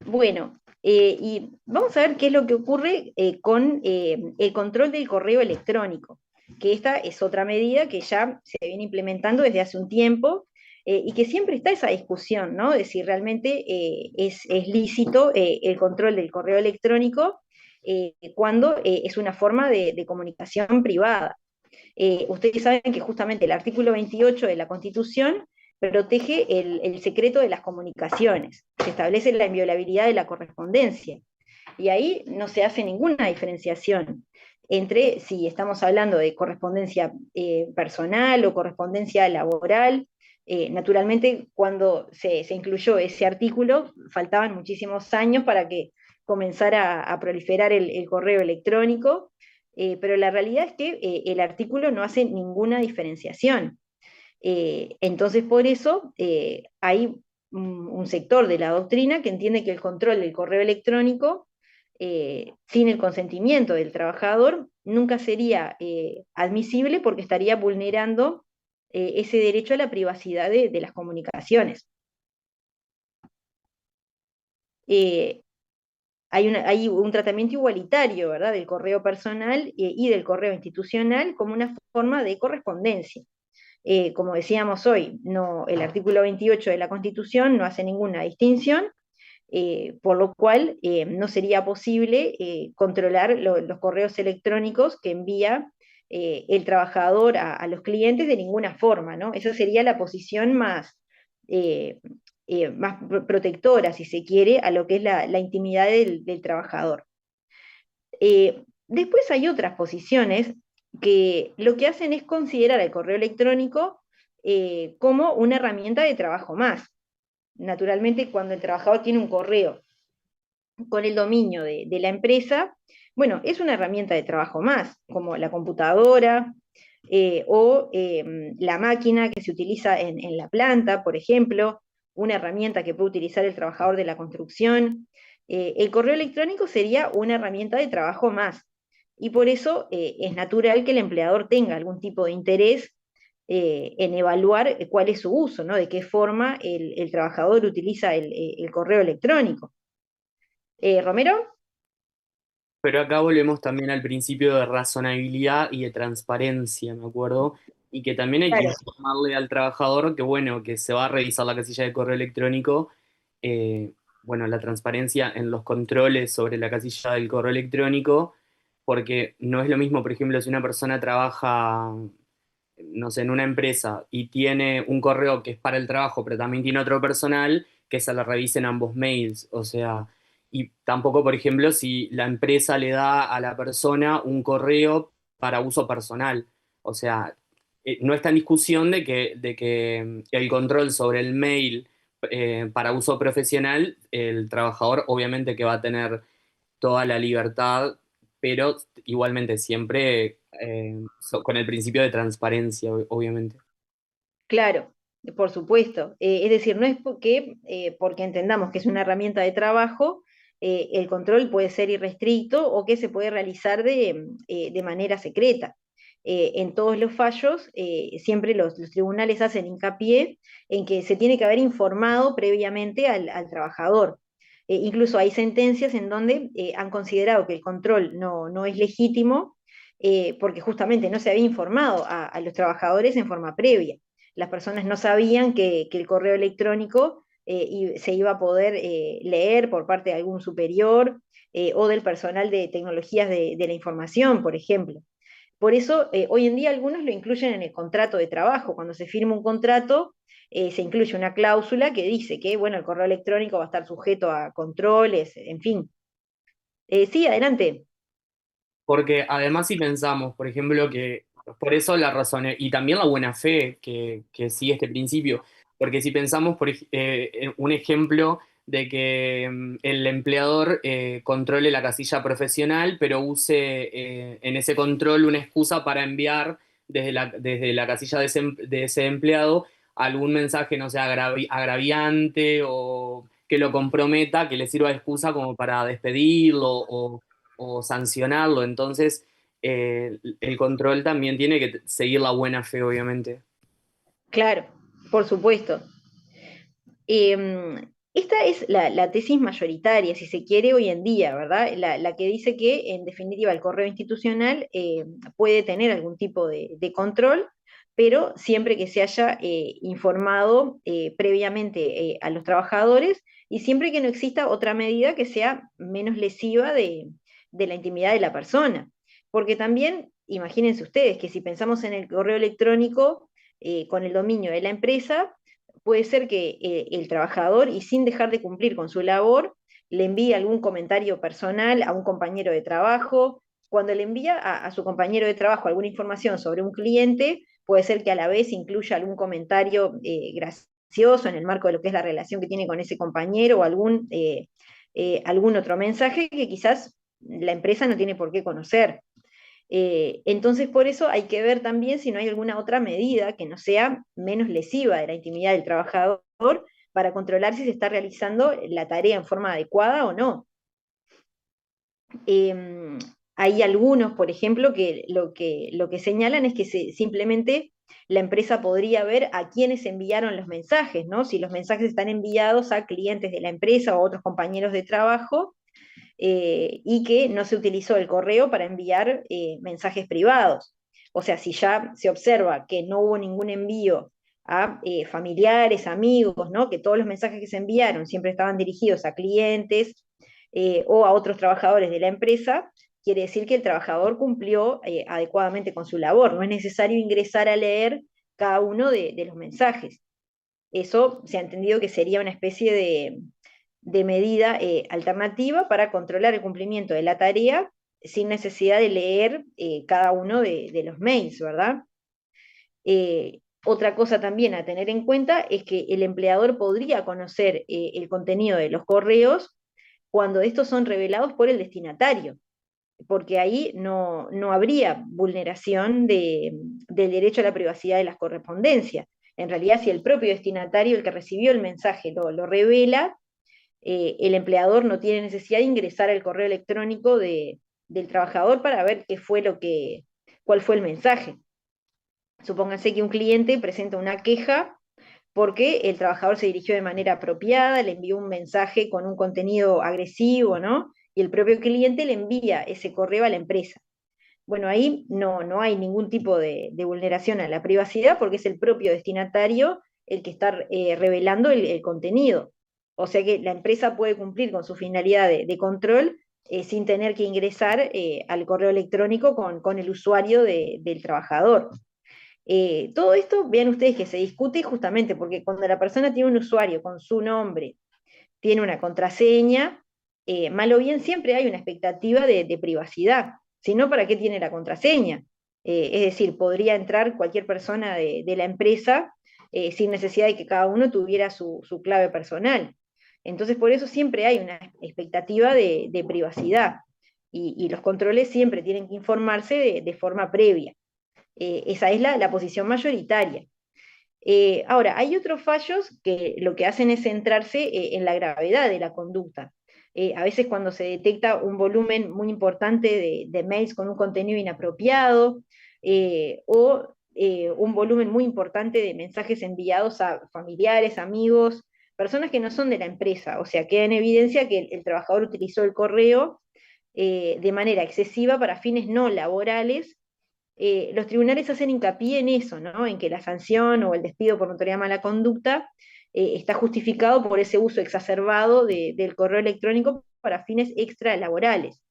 Bueno, y vamos a ver qué es lo que ocurre con el control del correo electrónico, que esta es otra medida que ya se viene implementando desde hace un tiempo y que siempre está esa discusión, ¿no? De si realmente es lícito el control del correo electrónico cuando es una forma de comunicación privada. Ustedes saben que justamente el artículo 28 de la Constitución protege el secreto de las comunicaciones, se establece la inviolabilidad de la correspondencia, y ahí no se hace ninguna diferenciación entre si estamos hablando de correspondencia personal o correspondencia laboral. Naturalmente, cuando se incluyó ese artículo, faltaban muchísimos años para que comenzara a proliferar el correo electrónico, pero la realidad es que el artículo no hace ninguna diferenciación. Entonces, por eso hay un sector de la doctrina que entiende que el control del correo electrónico, sin el consentimiento del trabajador, nunca sería admisible porque estaría vulnerando ese derecho a la privacidad de las comunicaciones. Eh, hay un tratamiento igualitario, ¿verdad?, del correo personal y del correo institucional como una forma de correspondencia. Como decíamos hoy, no, el artículo 28 de la Constitución no hace ninguna distinción, por lo cual no sería posible controlar los correos electrónicos que envía el trabajador a los clientes de ninguna forma, ¿no? Esa sería la posición más, eh, más protectora, si se quiere, a lo que es la intimidad del trabajador. Después hay otras posiciones que lo que hacen es considerar el correo electrónico como una herramienta de trabajo más. Naturalmente, cuando el trabajador tiene un correo con el dominio de la empresa, bueno, es una herramienta de trabajo más, como la computadora o la máquina que se utiliza en la planta, por ejemplo, una herramienta que puede utilizar el trabajador de la construcción. El correo electrónico sería una herramienta de trabajo más. Y por eso es natural que el empleador tenga algún tipo de interés en evaluar cuál es su uso, ¿no? De qué forma el trabajador utiliza el correo electrónico. Romero. Pero acá volvemos también al principio de razonabilidad y de transparencia, me acuerdo, y que también hay que Claro. informarle al trabajador que, bueno, que se va a revisar la casilla de correo electrónico, eh, bueno, la transparencia en los controles sobre la casilla del correo electrónico, porque no es lo mismo, por ejemplo, si una persona trabaja, no sé, en una empresa y tiene un correo que es para el trabajo, pero también tiene otro personal, que se le revisen ambos mails, o sea, y tampoco, por ejemplo, si la empresa le da a la persona un correo para uso personal, o sea, no está en discusión de que el control sobre el mail para uso profesional, el trabajador obviamente que va a tener toda la libertad, pero igualmente siempre con el principio de transparencia, obviamente. Claro, por supuesto. Es decir, no es porque entendamos que es una herramienta de trabajo, el control puede ser irrestricto o que se puede realizar de manera secreta. En todos los fallos, siempre los tribunales hacen hincapié en que se tiene que haber informado previamente al trabajador. Incluso hay sentencias en donde han considerado que el control no es legítimo porque justamente no se había informado a los trabajadores en forma previa. Las personas no sabían que el correo electrónico se iba a poder leer por parte de algún superior o del personal de tecnologías de la información, por ejemplo. Por eso, hoy en día algunos lo incluyen en el contrato de trabajo. Cuando se firma un contrato, se incluye una cláusula que dice que, bueno, el correo electrónico va a estar sujeto a controles, en fin. Sí, adelante. Porque además si pensamos, por ejemplo, que por eso la razón y también la buena fe que sigue este principio, porque si pensamos en un ejemplo de que el empleador controle la casilla profesional, pero use en ese control una excusa para enviar desde la casilla de ese empleado algún mensaje, no sé, agraviante o que lo comprometa, que le sirva de excusa como para despedirlo o sancionarlo. Entonces, el control también tiene que seguir la buena fe, obviamente. Claro, por supuesto. Esta es la tesis mayoritaria, si se quiere, hoy en día, ¿verdad? La que dice que, en definitiva, el correo institucional puede tener algún tipo de control, pero siempre que se haya informado previamente a los trabajadores y siempre que no exista otra medida que sea menos lesiva de la intimidad de la persona. Porque también, imagínense ustedes que si pensamos en el correo electrónico con el dominio de la empresa, puede ser que el trabajador, y sin dejar de cumplir con su labor, le envíe algún comentario personal a un compañero de trabajo. Cuando le envía a su compañero de trabajo alguna información sobre un cliente, puede ser que a la vez incluya algún comentario gracioso en el marco de lo que es la relación que tiene con ese compañero o algún otro mensaje que quizás la empresa no tiene por qué conocer. Entonces, por eso hay que ver también si no hay alguna otra medida que no sea menos lesiva de la intimidad del trabajador para controlar si se está realizando la tarea en forma adecuada o no. Eh, Hay algunos, por ejemplo, que lo que señalan es que simplemente la empresa podría ver a quiénes enviaron los mensajes, ¿no? Si los mensajes están enviados a clientes de la empresa o otros compañeros de trabajo, y que no se utilizó el correo para enviar mensajes privados. O sea, si ya se observa que no hubo ningún envío a familiares, amigos, ¿no? Que todos los mensajes que se enviaron siempre estaban dirigidos a clientes o a otros trabajadores de la empresa, quiere decir que el trabajador cumplió adecuadamente con su labor. No es necesario ingresar a leer cada uno de los mensajes. eso se ha entendido que sería una especie de medida alternativa para controlar el cumplimiento de la tarea sin necesidad de leer cada uno de los mails, ¿verdad? Otra cosa también a tener en cuenta es que el empleador podría conocer el contenido de los correos cuando estos son revelados por el destinatario, porque ahí no habría vulneración del derecho a la privacidad de las correspondencias. En realidad, si el propio destinatario, el que recibió el mensaje, lo revela, el empleador no tiene necesidad de ingresar al correo electrónico del trabajador para ver cuál fue el mensaje. Supónganse que un cliente presenta una queja porque el trabajador se dirigió de manera apropiada, le envió un mensaje con un contenido agresivo, ¿no? Y el propio cliente le envía ese correo a la empresa. Bueno, ahí no hay ningún tipo de vulneración a la privacidad porque es el propio destinatario el que está revelando el contenido. O sea que la empresa puede cumplir con su finalidad de control sin tener que ingresar al correo electrónico con el usuario del trabajador. Todo esto, vean ustedes que se discute justamente porque cuando la persona tiene un usuario con su nombre, tiene una contraseña, mal o bien siempre hay una expectativa de privacidad. Si no, ¿para qué tiene la contraseña? Es decir, podría entrar cualquier persona de la empresa sin necesidad de que cada uno tuviera su clave personal. Entonces, por eso siempre hay una expectativa de privacidad y los controles siempre tienen que informarse de forma previa. Esa es la posición mayoritaria. Ahora, hay otros fallos que lo que hacen es centrarse en la gravedad de la conducta. A veces cuando se detecta un volumen muy importante de mails con un contenido inapropiado o un volumen muy importante de mensajes enviados a familiares, amigos, personas que no son de la empresa, o sea, queda en evidencia que el trabajador utilizó el correo de manera excesiva para fines no laborales. Los tribunales hacen hincapié en eso, ¿no? En que la sanción o el despido por notoria mala conducta está justificado por ese uso exacerbado del correo electrónico para fines extralaborales.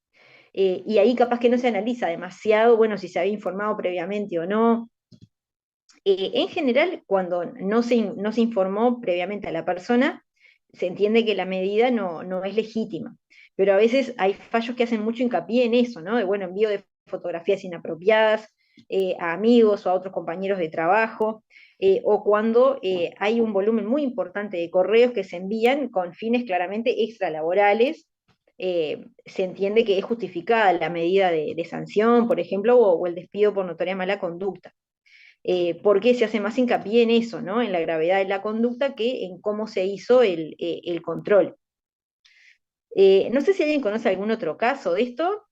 Y ahí capaz que no se analiza demasiado, bueno, si se había informado previamente o no. En general, cuando no se informó previamente a la persona, se entiende que la medida no es legítima. Pero a veces hay fallos que hacen mucho hincapié en eso, ¿no? De, bueno, envío de fotografías inapropiadas a amigos o a otros compañeros de trabajo, o cuando hay un volumen muy importante de correos que se envían con fines claramente extralaborales, se entiende que es justificada la medida de sanción, por ejemplo, o el despido por notoria mala conducta. Porque se hace más hincapié en eso, ¿no? En la gravedad de la conducta que en cómo se hizo el control. No sé si alguien conoce algún otro caso de esto.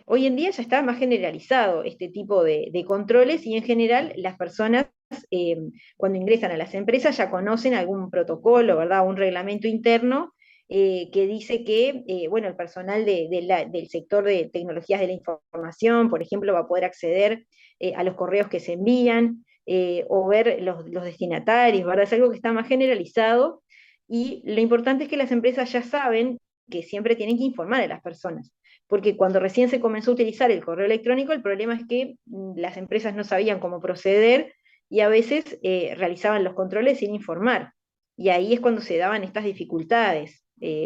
Hoy en día ya está más generalizado este tipo de controles y en general las personas eh, cuando ingresan a las empresas ya conocen algún protocolo, ¿verdad? Un reglamento interno que dice que, bueno, el personal del sector de tecnologías de la información, por ejemplo, va a poder acceder a los correos que se envían o ver los destinatarios, ¿verdad? Es algo que está más generalizado y lo importante es que las empresas ya saben que siempre tienen que informar a las personas porque cuando recién se comenzó a utilizar el correo electrónico, el problema es que las empresas no sabían cómo proceder y a veces realizaban los controles sin informar. Y ahí es cuando se daban estas dificultades.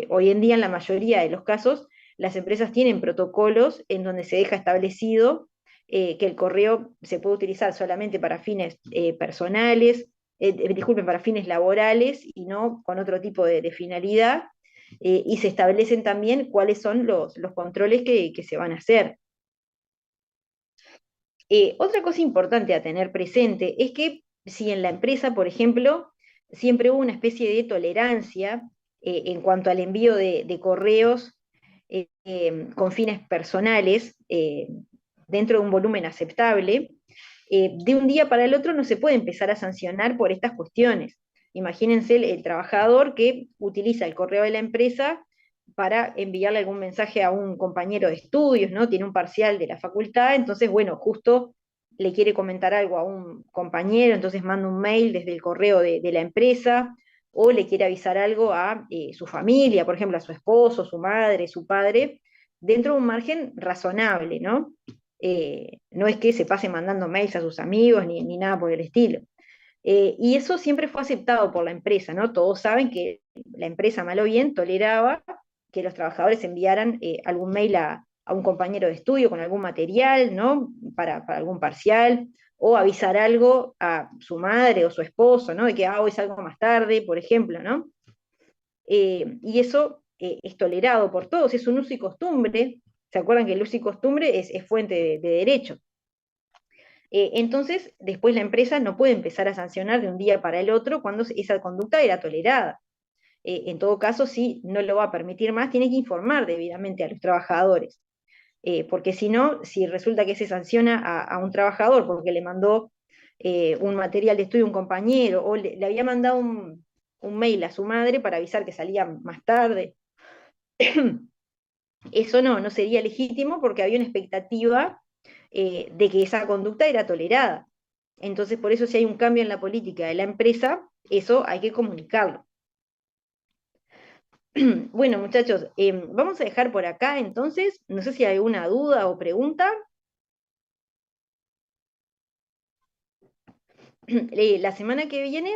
Hoy en día, en la mayoría de los casos, las empresas tienen protocolos en donde se deja establecido que el correo se puede utilizar solamente para fines personales, disculpen, para fines laborales y no con otro tipo de finalidad, y se establecen también cuáles son los controles que se van a hacer. Otra cosa importante a tener presente es que si en la empresa, por ejemplo, siempre hubo una especie de tolerancia en cuanto al envío de correos con fines personales dentro de un volumen aceptable, de un día para el otro no se puede empezar a sancionar por estas cuestiones. Imagínense el trabajador que utiliza el correo de la empresa para enviarle algún mensaje a un compañero de estudios, ¿no? Tiene un parcial de la facultad, entonces, bueno, justo le quiere comentar algo a un compañero, entonces manda un mail desde el correo de la empresa, o le quiere avisar algo a su familia, por ejemplo, a su esposo, su madre, su padre, dentro de un margen razonable, ¿no? no es que se pase mandando mails a sus amigos ni nada por el estilo. Y eso siempre fue aceptado por la empresa, ¿no? Todos saben que la empresa, mal o bien, toleraba que los trabajadores enviaran algún mail a un compañero de estudio con algún material, ¿no? Para algún parcial, o avisar algo a su madre o su esposo, ¿no? De que hoy salgo más tarde, por ejemplo, ¿no? Y eso es tolerado por todos, es un uso y costumbre. ¿Se acuerdan que el uso y costumbre es fuente de derecho? Entonces, después la empresa no puede empezar a sancionar de un día para el otro cuando esa conducta era tolerada. En todo caso, si no lo va a permitir más, tiene que informar debidamente a los trabajadores. Porque si no, si resulta que se sanciona a un trabajador porque le mandó un material de estudio a un compañero o le había mandado un mail a su madre para avisar que salía más tarde, eso no sería legítimo porque había una expectativa de que esa conducta era tolerada. Entonces, por eso si hay un cambio en la política de la empresa, eso hay que comunicarlo. Bueno, muchachos, vamos a dejar por acá entonces. No sé si hay alguna duda o pregunta. La semana que viene,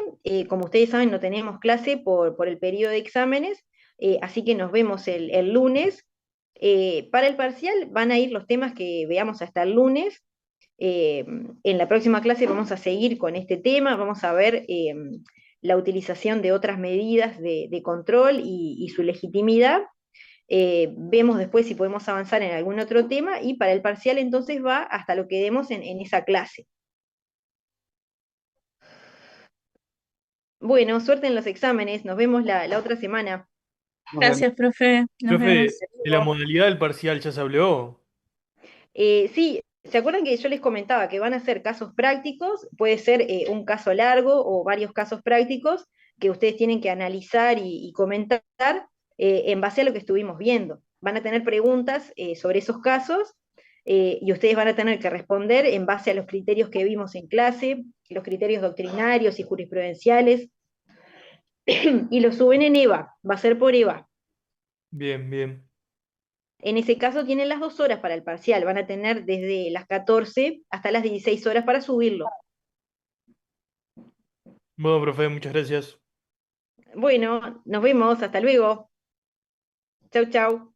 como ustedes saben, no tenemos clase por el periodo de exámenes, así que nos vemos el lunes. Para el parcial van a ir los temas que veamos hasta el lunes. En la próxima clase vamos a seguir con este tema, vamos a ver la utilización de otras medidas de control y su legitimidad. Vemos después si podemos avanzar en algún otro tema y para el parcial entonces va hasta lo que demos en esa clase. Bueno, suerte en los exámenes, nos vemos la otra semana. Nos vemos. Gracias, profe. Nos Profe, vemos. de la modalidad del parcial ya se habló. Sí, ¿se acuerdan que yo les comentaba que van a ser casos prácticos? Puede ser un caso largo o varios casos prácticos que ustedes tienen que analizar y comentar en base a lo que estuvimos viendo. Van a tener preguntas sobre esos casos y ustedes van a tener que responder en base a los criterios que vimos en clase, los criterios doctrinarios y jurisprudenciales, y lo suben en EVA, va a ser por EVA. Bien, bien. En ese caso tienen las 2 horas para el parcial, van a tener desde las 14 hasta las 16 horas para subirlo. Bueno, profe, muchas gracias. Bueno, nos vemos, hasta luego. Chau, chau.